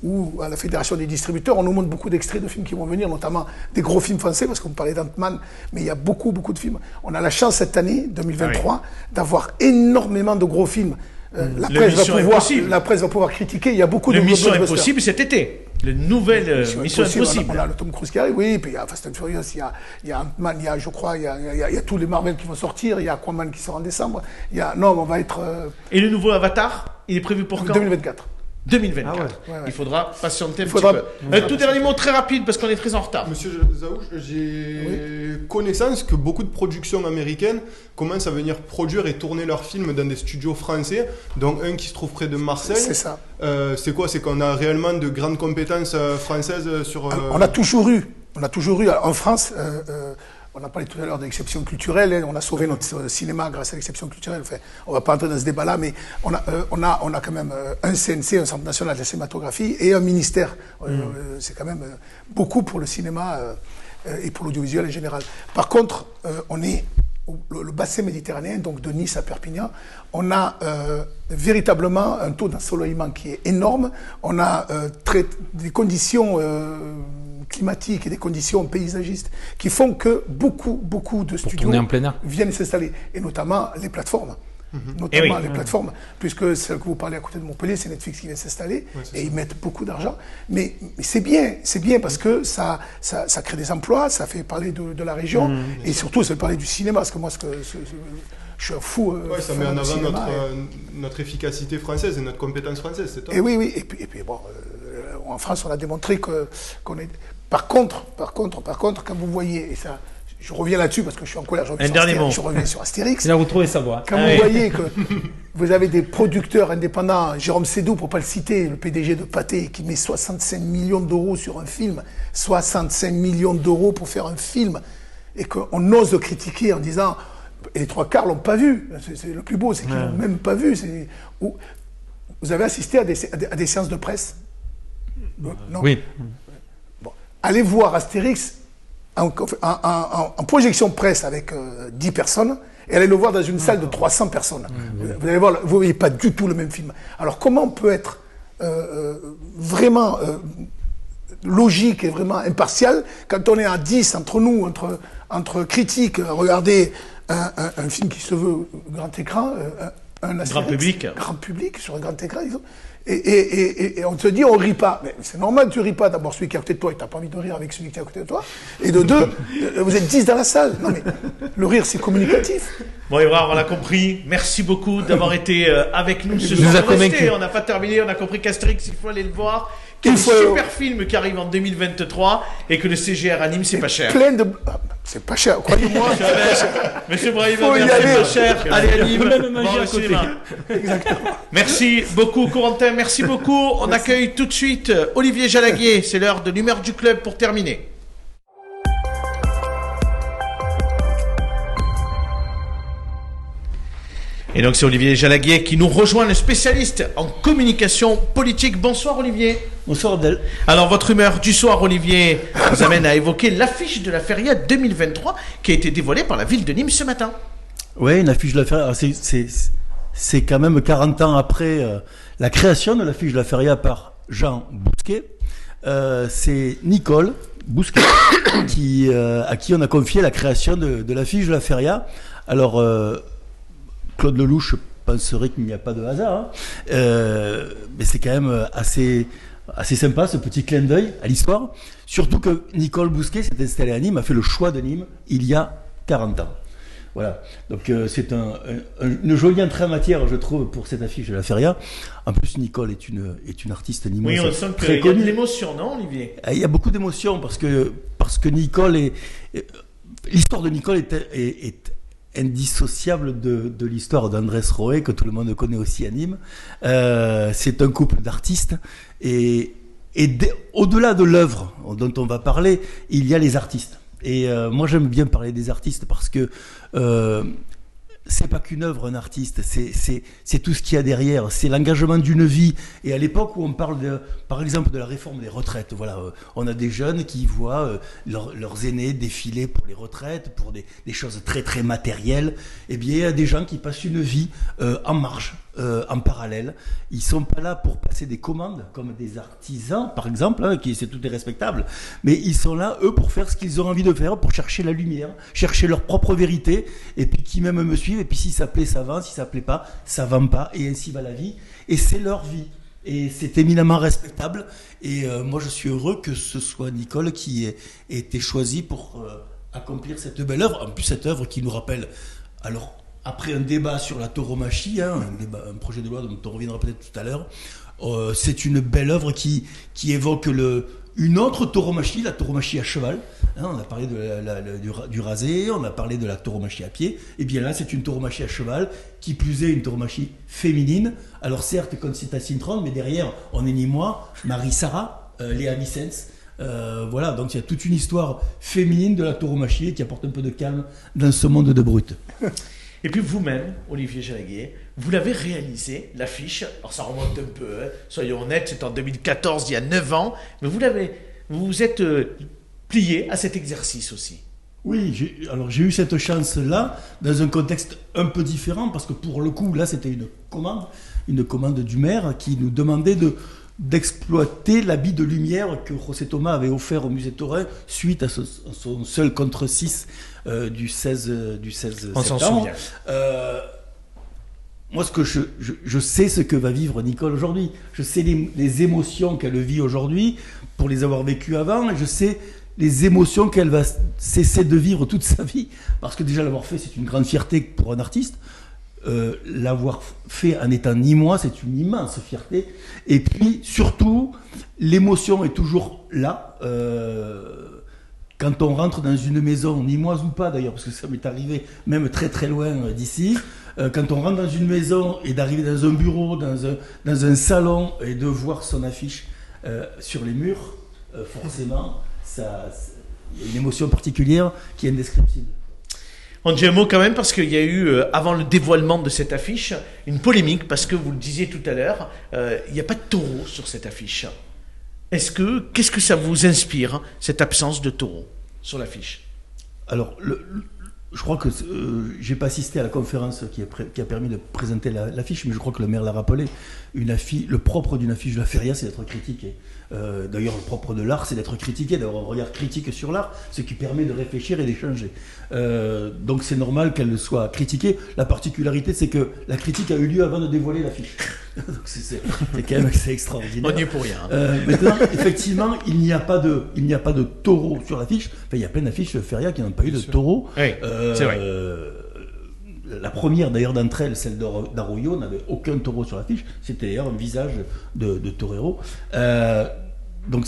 ou à la fédération des distributeurs, on nous montre beaucoup d'extraits de films qui vont venir, notamment des gros films français, parce qu'on parlait d'Ant-Man, mais il y a beaucoup de films. On a la chance cette année, 2023, d'avoir énormément de gros films. La presse va pouvoir critiquer, il y a beaucoup de...
Mission Impossible cet été. Le nouvel Mission Impossible.
On a le Tom Cruise qui arrive, oui, puis il y a Fast and Furious, il y a Ant-Man, il y a tous les Marvel qui vont sortir, il y a Aquaman qui sort en décembre, on va être...
Et le nouveau Avatar, il est prévu pour quand?
2024.
2024. Ah ouais. Il faudra patienter un petit peu. Tout dernier mot très rapide parce qu'on est très en retard.
Monsieur Zaouch, j'ai connaissance que beaucoup de productions américaines commencent à venir produire et tourner leurs films dans des studios français, dont un qui se trouve près de Marseille.
C'est ça.
C'est quoi? C'est qu'on a réellement de grandes compétences françaises sur...
On a toujours eu en France... on a parlé tout à l'heure d'exception culturelle, hein, on a sauvé notre cinéma grâce à l'exception culturelle. Enfin, on ne va pas entrer dans ce débat-là, mais on a quand même un CNC, un Centre national de la cinématographie, et un ministère. C'est quand même beaucoup pour le cinéma et pour l'audiovisuel en général. Par contre, on est le bassin méditerranéen, donc de Nice à Perpignan, on a véritablement un taux d'ensoleillement qui est énorme. On a des conditions climatiques et des conditions paysagistes qui font que beaucoup de studios viennent s'installer, et notamment les plateformes. Les plateformes, puisque celle que vous parlez à côté de Montpellier, c'est Netflix qui vient s'installer, et ils mettent beaucoup d'argent. Mais c'est bien parce que ça crée des emplois, ça fait parler de la région, et surtout ça fait parler du cinéma, parce que moi, je suis un fou.
Ça met en avant notre efficacité française et notre compétence française, c'est top.
Et oui, et puis bon, en France, on a démontré qu'on est... Par contre, quand vous voyez, et ça, je reviens là-dessus parce que je suis en colère, je reviens sur Astérix.
C'est là où vous trouvez sa voix.
Quand vous voyez que vous avez des producteurs indépendants, Jérôme Sédou, pour ne pas le citer, le PDG de Pathé, qui met 65 millions d'euros sur un film, 65 millions d'euros pour faire un film, et qu'on ose le critiquer en disant, et les trois quarts l'ont pas vu, c'est le plus beau, c'est qu'ils l'ont même pas vu. Vous avez assisté à des séances de presse? Non.
Oui.
Bon. Allez voir Astérix en projection presse avec 10 personnes et allez le voir dans une salle de 300 personnes. Vous allez voir, vous ne voyez pas du tout le même film. Alors comment on peut être vraiment logique et vraiment impartial quand on est à 10 entre nous, entre critiques, regarder un film qui se veut grand écran, un Astérix, grand public sur un grand écran, et on te dit on rit pas. Mais c'est normal, tu ris pas. D'abord, celui qui est à côté de toi, il t'a pas envie de rire avec celui qui est à côté de toi. Et de deux, vous êtes 10 dans la salle. Non mais le rire, c'est communicatif.
Bon, Évrard, on l'a compris. Merci beaucoup d'avoir été avec nous ce soir. On n'a pas terminé. On a compris qu'Astérix, il faut aller le voir. Quel super film qui arrive en 2023 et que le CGR à Nîmes, c'est pas cher.
C'est pas cher, croyez-moi.
Monsieur Brahim, c'est pas cher. Allez à Nîmes, voir le cinéma. Exactement. Merci beaucoup, Corentin. Merci beaucoup. On accueille tout de suite Olivier Jalaguier. C'est l'heure de l'humeur du club pour terminer. Et donc c'est Olivier Jalaguier qui nous rejoint, le spécialiste en communication politique. Bonsoir Olivier.
Bonsoir Abdel. Alors
votre humeur du soir Olivier nous amène à évoquer l'affiche de la Feria 2023 qui a été dévoilée par la ville de Nîmes ce matin.
Oui, une affiche de la Feria, c'est quand même 40 ans après la création de l'affiche de la Feria par Jean Bousquet. C'est Nicole Bousquet à qui on a confié la création de l'affiche de la Feria. Alors, Claude Lelouch penserait qu'il n'y a pas de hasard, mais c'est quand même assez sympa ce petit clin d'œil à l'histoire. Surtout que Nicole Bousquet s'est installée à Nîmes, a fait le choix de Nîmes il y a 40 ans. Voilà, donc c'est une jolie entrée en matière, je trouve, pour cette affiche de la Feria. En plus, Nicole est une artiste nîmoise.
Oui, on sent qu'il y a de l'émotion, non, Olivier ?
Il y a beaucoup d'émotion parce que Nicole l'histoire de Nicole est indissociable de l'histoire d'Andrés Roé, que tout le monde connaît aussi à Nîmes. C'est un couple d'artistes et au-delà de l'œuvre dont on va parler, il y a les artistes. Et moi j'aime bien parler des artistes parce que c'est pas qu'une œuvre, un artiste, c'est tout ce qu'il y a derrière, c'est l'engagement d'une vie. Et à l'époque où on parle par exemple de la réforme des retraites, voilà, on a des jeunes qui voient leurs aînés défiler pour les retraites, pour des choses très très matérielles. Et bien il y a des gens qui passent une vie en marge, en parallèle. Ils sont pas là pour passer des commandes comme des artisans par exemple, c'est tout est respectable, mais ils sont là eux pour faire ce qu'ils ont envie de faire, pour chercher la lumière, chercher leur propre vérité, et puis qui même me suivent, et puis si ça plaît ça vend, si ça plaît pas ça vend pas, et ainsi va la vie, et c'est leur vie. Et c'est éminemment respectable. Et moi, je suis heureux que ce soit Nicole qui ait été choisie pour accomplir cette belle œuvre. En plus, cette œuvre qui nous rappelle, alors, après un débat sur la tauromachie, un projet de loi dont on reviendra peut-être tout à l'heure, c'est une belle œuvre qui évoque une autre tauromachie, la tauromachie à cheval. On a parlé du rasé, on a parlé de la tauromachie à pied. Et bien là, c'est une tauromachie à cheval, qui plus est une tauromachie féminine. Alors certes, Constita Cintron, mais derrière, on est ni moi, Marie-Sara, Léa Vicens. Voilà, donc il y a toute une histoire féminine de la tauromachie qui apporte un peu de calme dans ce monde de brut.
Et puis vous-même, Olivier Jalaguier, vous l'avez réalisé, l'affiche. Alors ça remonte un peu, soyons honnêtes, c'est en 2014, il y a 9 ans. Mais vous vous êtes plié à cet exercice aussi.
Oui, j'ai eu cette chance-là, dans un contexte un peu différent, parce que pour le coup, là, c'était une commande du maire qui nous demandait d'exploiter l'habit de lumière que José Thomas avait offert au musée Taurin suite à son seul contre 6 du 16
On s'en
septembre.
souvient.
Moi, je sais ce que va vivre Nicole aujourd'hui. Je sais les émotions qu'elle vit aujourd'hui pour les avoir vécues avant, et je sais les émotions qu'elle va cesser de vivre toute sa vie. Parce que déjà, l'avoir fait, c'est une grande fierté pour un artiste. L'avoir fait en étant nîmois, c'est une immense fierté. Et puis, surtout, l'émotion est toujours là. Quand on rentre dans une maison, nîmoise ou pas d'ailleurs, parce que ça m'est arrivé même très très loin d'ici, quand on rentre dans une maison et d'arriver dans un bureau, dans un salon, et de voir son affiche sur les murs, forcément, il y a une émotion particulière qui est indescriptible.
On dit un mot quand même parce qu'il y a eu, avant le dévoilement de cette affiche, une polémique parce que vous le disiez tout à l'heure, il n'y a pas de taureau sur cette affiche. Qu'est-ce que ça vous inspire, cette absence de taureau sur l'affiche ?
Alors, je crois que j'ai pas assisté à la conférence qui a permis de présenter l'affiche, mais je crois que le maire l'a rappelé. Le propre d'une affiche de la Feria, c'est d'être critiqué. D'ailleurs, le propre de l'art, c'est d'être critiqué, d'avoir un regard critique sur l'art, ce qui permet de réfléchir et d'échanger. Donc c'est normal qu'elle soit critiquée. La particularité, c'est que la critique a eu lieu avant de dévoiler l'affiche. Donc c'est quand même assez extraordinaire.
On n'y est pour rien.
Maintenant, effectivement, il n'y a pas de taureau sur l'affiche. Enfin, il y a plein d'affiches de Feria qui n'ont pas eu de taureau.
Oui, c'est vrai.
La première d'ailleurs d'entre elles, celle d'Arroyo, n'avait aucun taureau sur l'affiche. C'était d'ailleurs un visage de torero. Donc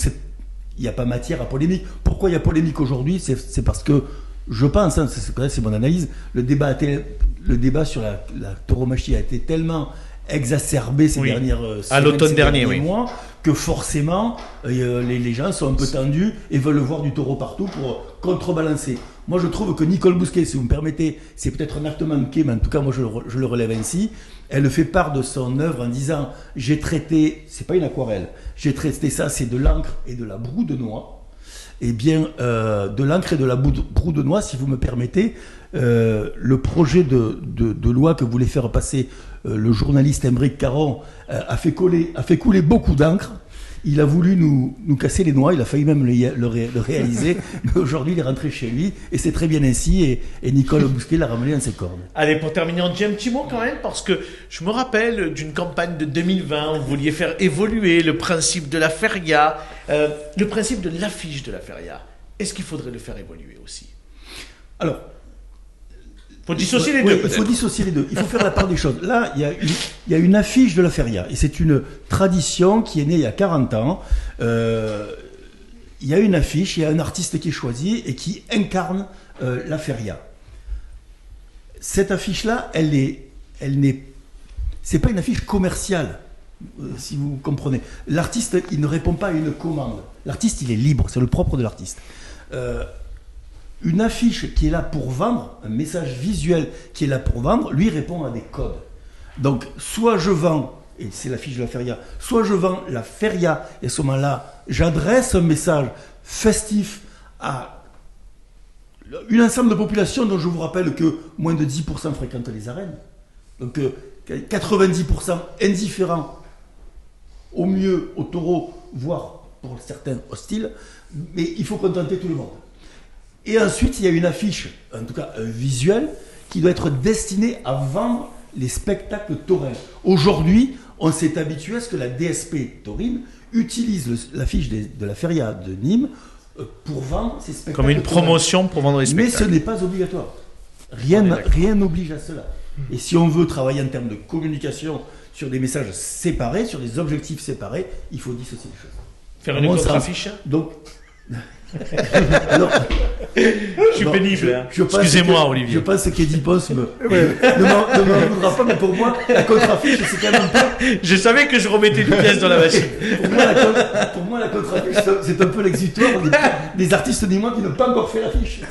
il n'y a pas matière à polémique. Pourquoi il y a polémique aujourd'hui ? C'est parce que je pense, c'est mon analyse, le débat sur la tauromachie a été tellement exacerbé ces dernières
à l'automne dernier,
mois, que forcément les gens sont un peu tendus et veulent voir du taureau partout pour contrebalancer. Moi je trouve que Nicole Bousquet, si vous me permettez, c'est peut-être un acte manqué, mais en tout cas moi je le relève ainsi. Elle fait part de son œuvre en disant j'ai traité, c'est pas une aquarelle, j'ai traité ça, c'est de l'encre et de la broue de noix. Eh bien, de l'encre et de la broue de noix, si vous me permettez, le projet de loi que voulait faire passer le journaliste Aymeric Caron a fait couler beaucoup d'encre. Il a voulu nous casser les noix, il a failli même le réaliser, mais aujourd'hui il est rentré chez lui et c'est très bien ainsi et Nicole Bousquet l'a ramené dans ses cordes.
Allez, pour terminer, on dit un petit mot quand même, parce que je me rappelle d'une campagne de 2020 où vous vouliez faire évoluer le principe de la feria, le principe de l'affiche de la feria. Est-ce qu'il faudrait le faire évoluer aussi?
Alors,
faut dissocier les deux.
Il faut dissocier les deux. Il faut faire la part des choses. Là, il y a une affiche de la feria. Et c'est une tradition qui est née il y a 40 ans. Il y a une affiche, il y a un artiste qui est choisi et qui incarne la feria. Cette affiche-là, c'est pas une affiche commerciale, si vous comprenez. L'artiste, il ne répond pas à une commande. L'artiste, il est libre. C'est le propre de l'artiste. Une affiche qui est là pour vendre, un message visuel qui est là pour vendre, lui répond à des codes. Donc, soit je vends, et c'est l'affiche de la feria, soit je vends la feria, et à ce moment-là, j'adresse un message festif à une ensemble de population dont je vous rappelle que moins de 10% fréquentent les arènes. Donc, 90% indifférents, au mieux au taureau, voire pour certains hostiles, mais il faut contenter tout le monde. Et ensuite, il y a une affiche, en tout cas visuelle, qui doit être destinée à vendre les spectacles taurins. Aujourd'hui, on s'est habitué à ce que la DSP taurine utilise l'affiche de la feria de Nîmes pour vendre ses spectacles.
Comme une promotion pour vendre les spectacles.
Mais ce n'est pas obligatoire. Rien n'oblige à cela. Et si on veut travailler en termes de communication sur des messages séparés, sur des objectifs séparés, il faut dissocier les choses.
Faire une contre-affiche.
Donc...
Alors, je suis pénible. Excusez-moi, Olivier.
Je pense qu'Edipos ne m'en voudra pas, mais pour moi, la contre-affiche, c'est quand même un peu.
Je savais que je remettais une pièce dans la machine.
Pour moi, la contre-affiche, c'est un peu l'exutoire des artistes nîmois qui n'ont pas encore fait l'affiche.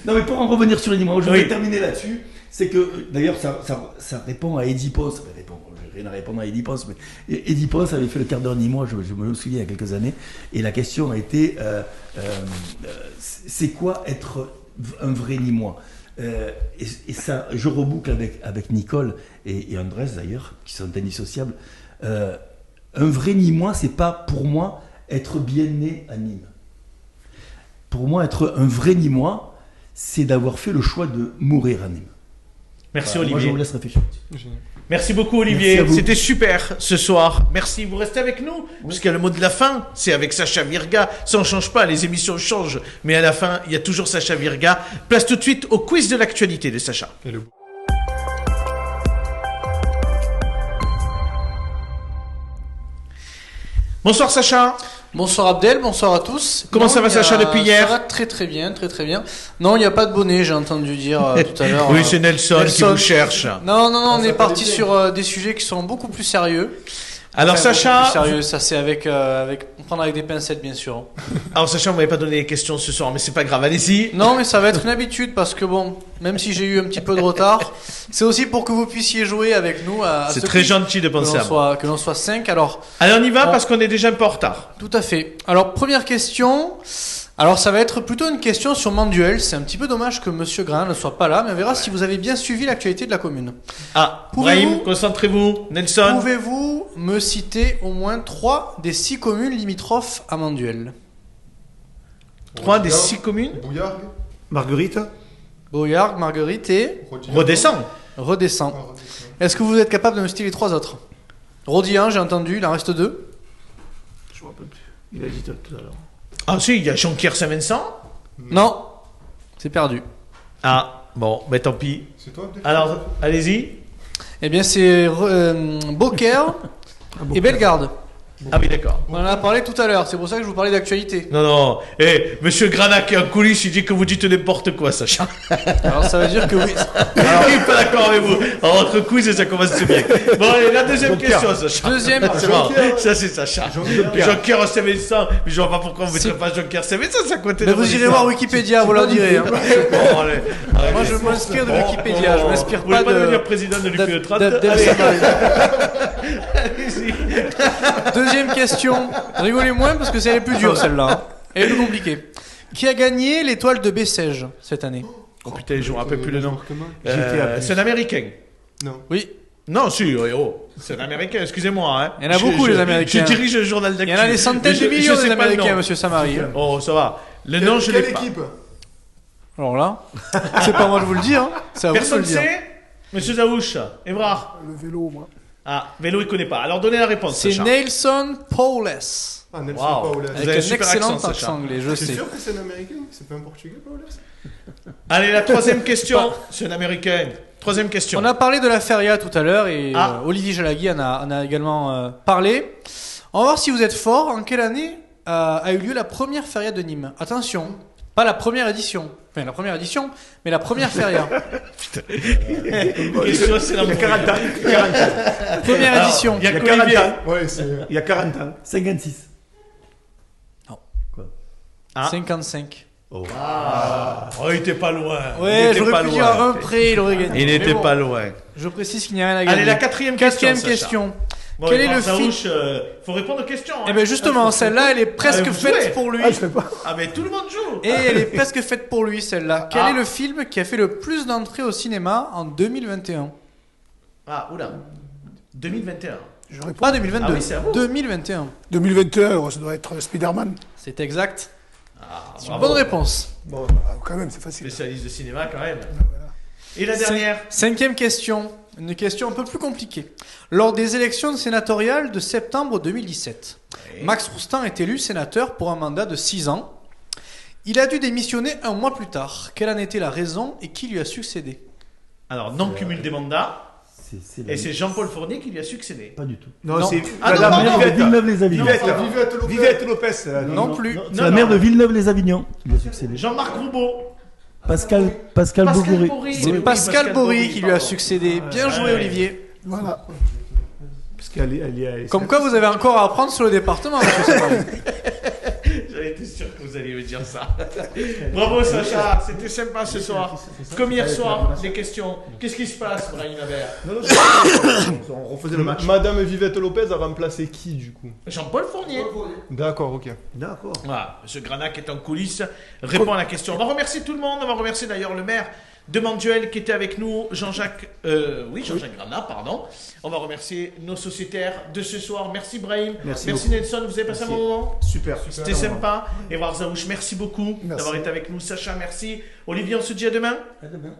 Non, mais pour en revenir sur les Nîmois, je vais terminer là-dessus. C'est que, d'ailleurs, ça répond à Edipos. Rien à répondre à Edipos, mais Edipos avait fait le quart d'heure nîmois, je me souviens, il y a quelques années, et la question a été c'est quoi être un vrai Nîmois? Et ça, je reboucle avec Nicole et Andrés d'ailleurs, qui sont indissociables. Un vrai Nîmois, c'est pas pour moi être bien né à Nîmes. Pour moi, être un vrai Nîmois, c'est d'avoir fait le choix de mourir à Nîmes.
Merci
Olivier. Moi, je vous laisse réfléchir.
Merci beaucoup Olivier, c'était super ce soir. Merci, vous restez avec nous, parce qu'il y a le mot de la fin, c'est avec Sacha Virga. Ça ne change pas, les émissions changent, mais à la fin, il y a toujours Sacha Virga. Place tout de suite au quiz de l'actualité de Sacha. Bonsoir Sacha.
Bonsoir Abdel, bonsoir à tous.
Comment ça va Sacha depuis hier?
Ça va très bien. Non, il n'y a pas de bonnet, j'ai entendu dire tout à l'heure.
Oui, c'est Nelson qui vous cherche.
Non, on est parti sur des sujets qui sont beaucoup plus sérieux.
Alors Sacha,
plus sérieux, ça c'est avec prendre avec des pincettes bien sûr.
Alors Sacha, vous m'avez pas donné les questions ce soir, mais c'est pas grave, allez-y.
Non, mais ça va être une habitude parce que bon, même si j'ai eu un petit peu de retard, c'est aussi pour que vous puissiez jouer avec nous.
C'est très gentil de penser à moi.
Que l'on soit 5. Alors,
allez, on y va parce qu'on est déjà un peu en retard.
Tout à fait. Alors première question. Alors ça va être plutôt une question sur Manduel. C'est un petit peu dommage que Monsieur Grain ne soit pas là, mais on verra si vous avez bien suivi l'actualité de la commune.
Ah, Brahim, concentrez-vous. Nelson.
Pouvez-vous me citer au moins 3 des 6 communes limitrophes à Manduel?
3 des 6 communes?
Marguerite,
Marguerite et...
Redescend.
Est-ce que vous êtes capable de me citer les 3 autres? Rodilhan, j'ai entendu, il en reste 2.
Je me rappelle plus. Il a dit tout à l'heure.
Ah si, il y a Jonquière-Saint-Vincent.
Non, c'est perdu.
Ah, bon, mais tant pis.
C'est toi,
alors, allez-y.
Eh bien, c'est Beaucaire et Bellegarde.
Ah oui, d'accord.
On en a parlé tout à l'heure, c'est pour ça que je vous parlais d'actualité.
Non. Monsieur Grana qui est en coulisses, il dit que vous dites n'importe quoi, Sacha.
Alors ça veut dire que oui.
Alors, il n'est pas d'accord avec vous. Alors, entre quiz, ça commence bien. Bon, allez, la deuxième question, Sacha.
Deuxième.
C'est marrant. Ça, c'est Sacha. Jonker Saint-Vincent. Mais je vois pas pourquoi vous ne mettrez pas Jonker Saint-Vincent, ça côté.
Mais vous irez voir Wikipédia, vous leur direz. Hein.
Bon, allez.
Moi, je m'inspire de Wikipédia, je m'inspire
Vous voulez
pas
pas
de...
devenir président de l'UPE30. Allez-y.
Deuxième question. Rigolez moins parce que c'est plus dure celle-là. Hein. Elle est plus compliquée. Qui a gagné l'étoile de Bessèges cette année?
Oh putain, je me rappelle plus le nom. C'est un Américain.
Non.
Oui.
Non, si, c'est un Américain, excusez-moi. Hein.
Il y en a beaucoup, les Américains.
Je dirige le journal d'actu.
Il y en a des centaines de millions des Américains, monsieur Samari.
Oh, ça va. Le nom, je l'ai pas.
Quelle équipe?
Alors là, c'est pas moi de vous le dire. Hein. C'est à vous de
Personne
le dire.
sait? Monsieur Zaouch, Évrard.
Le vélo, moi.
Ah, vélo, il connaît pas. Alors, donnez la réponse,
C'est
Sacha.
Nelson Powles.
Ah, Nelson
Wow.
Paoles.
Vous
Avec
avez
un
un super
excellent
accent,
accent
Sacha.
anglais, je
C'est
sais.
sûr que c'est un Américain? C'est pas un Portugais, Paoles?
Allez, la troisième question. C'est un Américain. Troisième question.
On a parlé de la feria tout à l'heure et
Ah.
Olivier Jalagui en a également parlé. On va voir si vous êtes fort. En quelle année a eu lieu la première feria de Nîmes? Attention, pas la première édition. Enfin, la première édition, mais la première feria.
Question, c'est la
40 ans.
Première édition.
Il y a
Il y a
que
40
Olivier.
ans.
Ouais, c'est.
Il y a 40 ans.
56.
55.
Oh, il était pas loin.
Ouais, j'aurais pu dire à un près, il aurait gagné.
Il
Mais
n'était
bon,
pas loin.
Je précise qu'il n'y a rien à gagner.
Allez, la quatrième question.
Quatrième
Sacha.
question.
Bon,
Quel est le
Zaouch,
film
faut répondre aux questions.
Eh bien justement, celle-là, elle est presque
vous
faite
jouez.
pour lui.
Ah, je sais pas.
Ah, mais tout le monde joue.
Et elle est presque faite pour lui, celle-là. Quel
Ah.
est le film qui a fait le plus d'entrées au cinéma en 2021?
Ah, oula. 2021.
Je réponds.
Pas 2022.
Ah oui, c'est à vous.
2021.
2021, ça doit être Spider-Man.
C'est exact. C'est une
bravo.
bonne réponse.
Bon, quand même, c'est facile.
Spécialiste de cinéma, quand même. Et la dernière.
Cinquième question. Une question un peu plus compliquée. Lors des élections sénatoriales de septembre 2017, Max Roustan est élu sénateur pour un mandat de 6 ans. Il a dû démissionner un mois plus tard. Quelle en était la raison et qui lui a succédé?
Alors, non-cumul des mandats.
C'est
Et c'est Jean-Paul Fournier qui lui a succédé.
Pas du tout.
Non, c'est
Ah,
la
non,
mère
non,
de
Villeneuve-les-Avignon.
Vivette Lopez.
Non plus.
C'est la mère de Villeneuve-les-Avignon qui lui a succédé.
Jean-Marc Roubaud.
Pascal Bourgouret.
C'est Pascal Bory qui lui a succédé. Bien joué, Olivier.
Voilà.
Parce qu'elle est.
Comme quoi, vous avez encore à apprendre sur le département, monsieur Samari.
J'avais été sûr que vous alliez me dire ça. Bravo Sacha, c'était sympa ce soir. Comme hier soir, les questions. Qu'est-ce qui se passe, Brahim Habert?
On refaisait le match.
Madame Vivette Lopez a remplacé qui, du coup?
Jean-Paul Fournier.
D'accord, ok.
D'accord.
Voilà, Monsieur Granac est en coulisses, répond à la question. On va remercier tout le monde, on va remercier d'ailleurs le maire de Manduel qui était avec nous, Jean-Jacques Grana, pardon. On va remercier nos sociétaires de ce soir. Merci Brahim,
Merci
Nelson, vous avez passé un bon moment?
Super.
C'était sympa. Et voir Zaouch, merci beaucoup d'avoir été avec nous. Sacha, merci. Olivier, on se dit à demain.
À demain.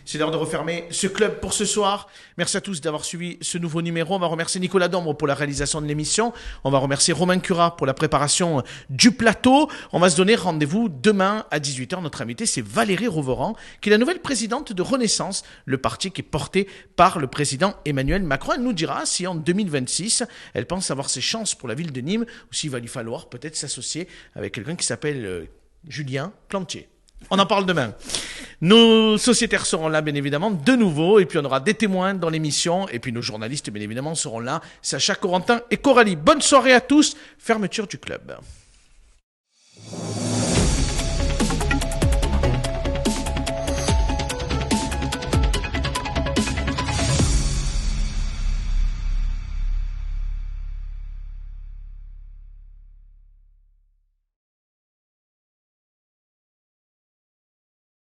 C'est l'heure de refermer ce club pour ce soir. Merci à tous d'avoir suivi ce nouveau numéro. On va remercier Nicolas Dombre pour la réalisation de l'émission. On va remercier Romain Curat pour la préparation du plateau. On va se donner rendez-vous demain à 18h. Notre invité, c'est Valérie Roveran, qui est la nouvelle présidente de Renaissance, le parti qui est porté par le président Emmanuel Macron. Elle nous dira si en 2026, elle pense avoir ses chances pour la ville de Nîmes ou s'il va lui falloir peut-être s'associer avec quelqu'un qui s'appelle Julien Plantier. On en parle demain. Nos sociétaires seront là, bien évidemment, de nouveau. Et puis, on aura des témoins dans l'émission. Et puis, nos journalistes, bien évidemment, seront là. Sacha, Corentin et Coralie. Bonne soirée à tous. Fermeture du club.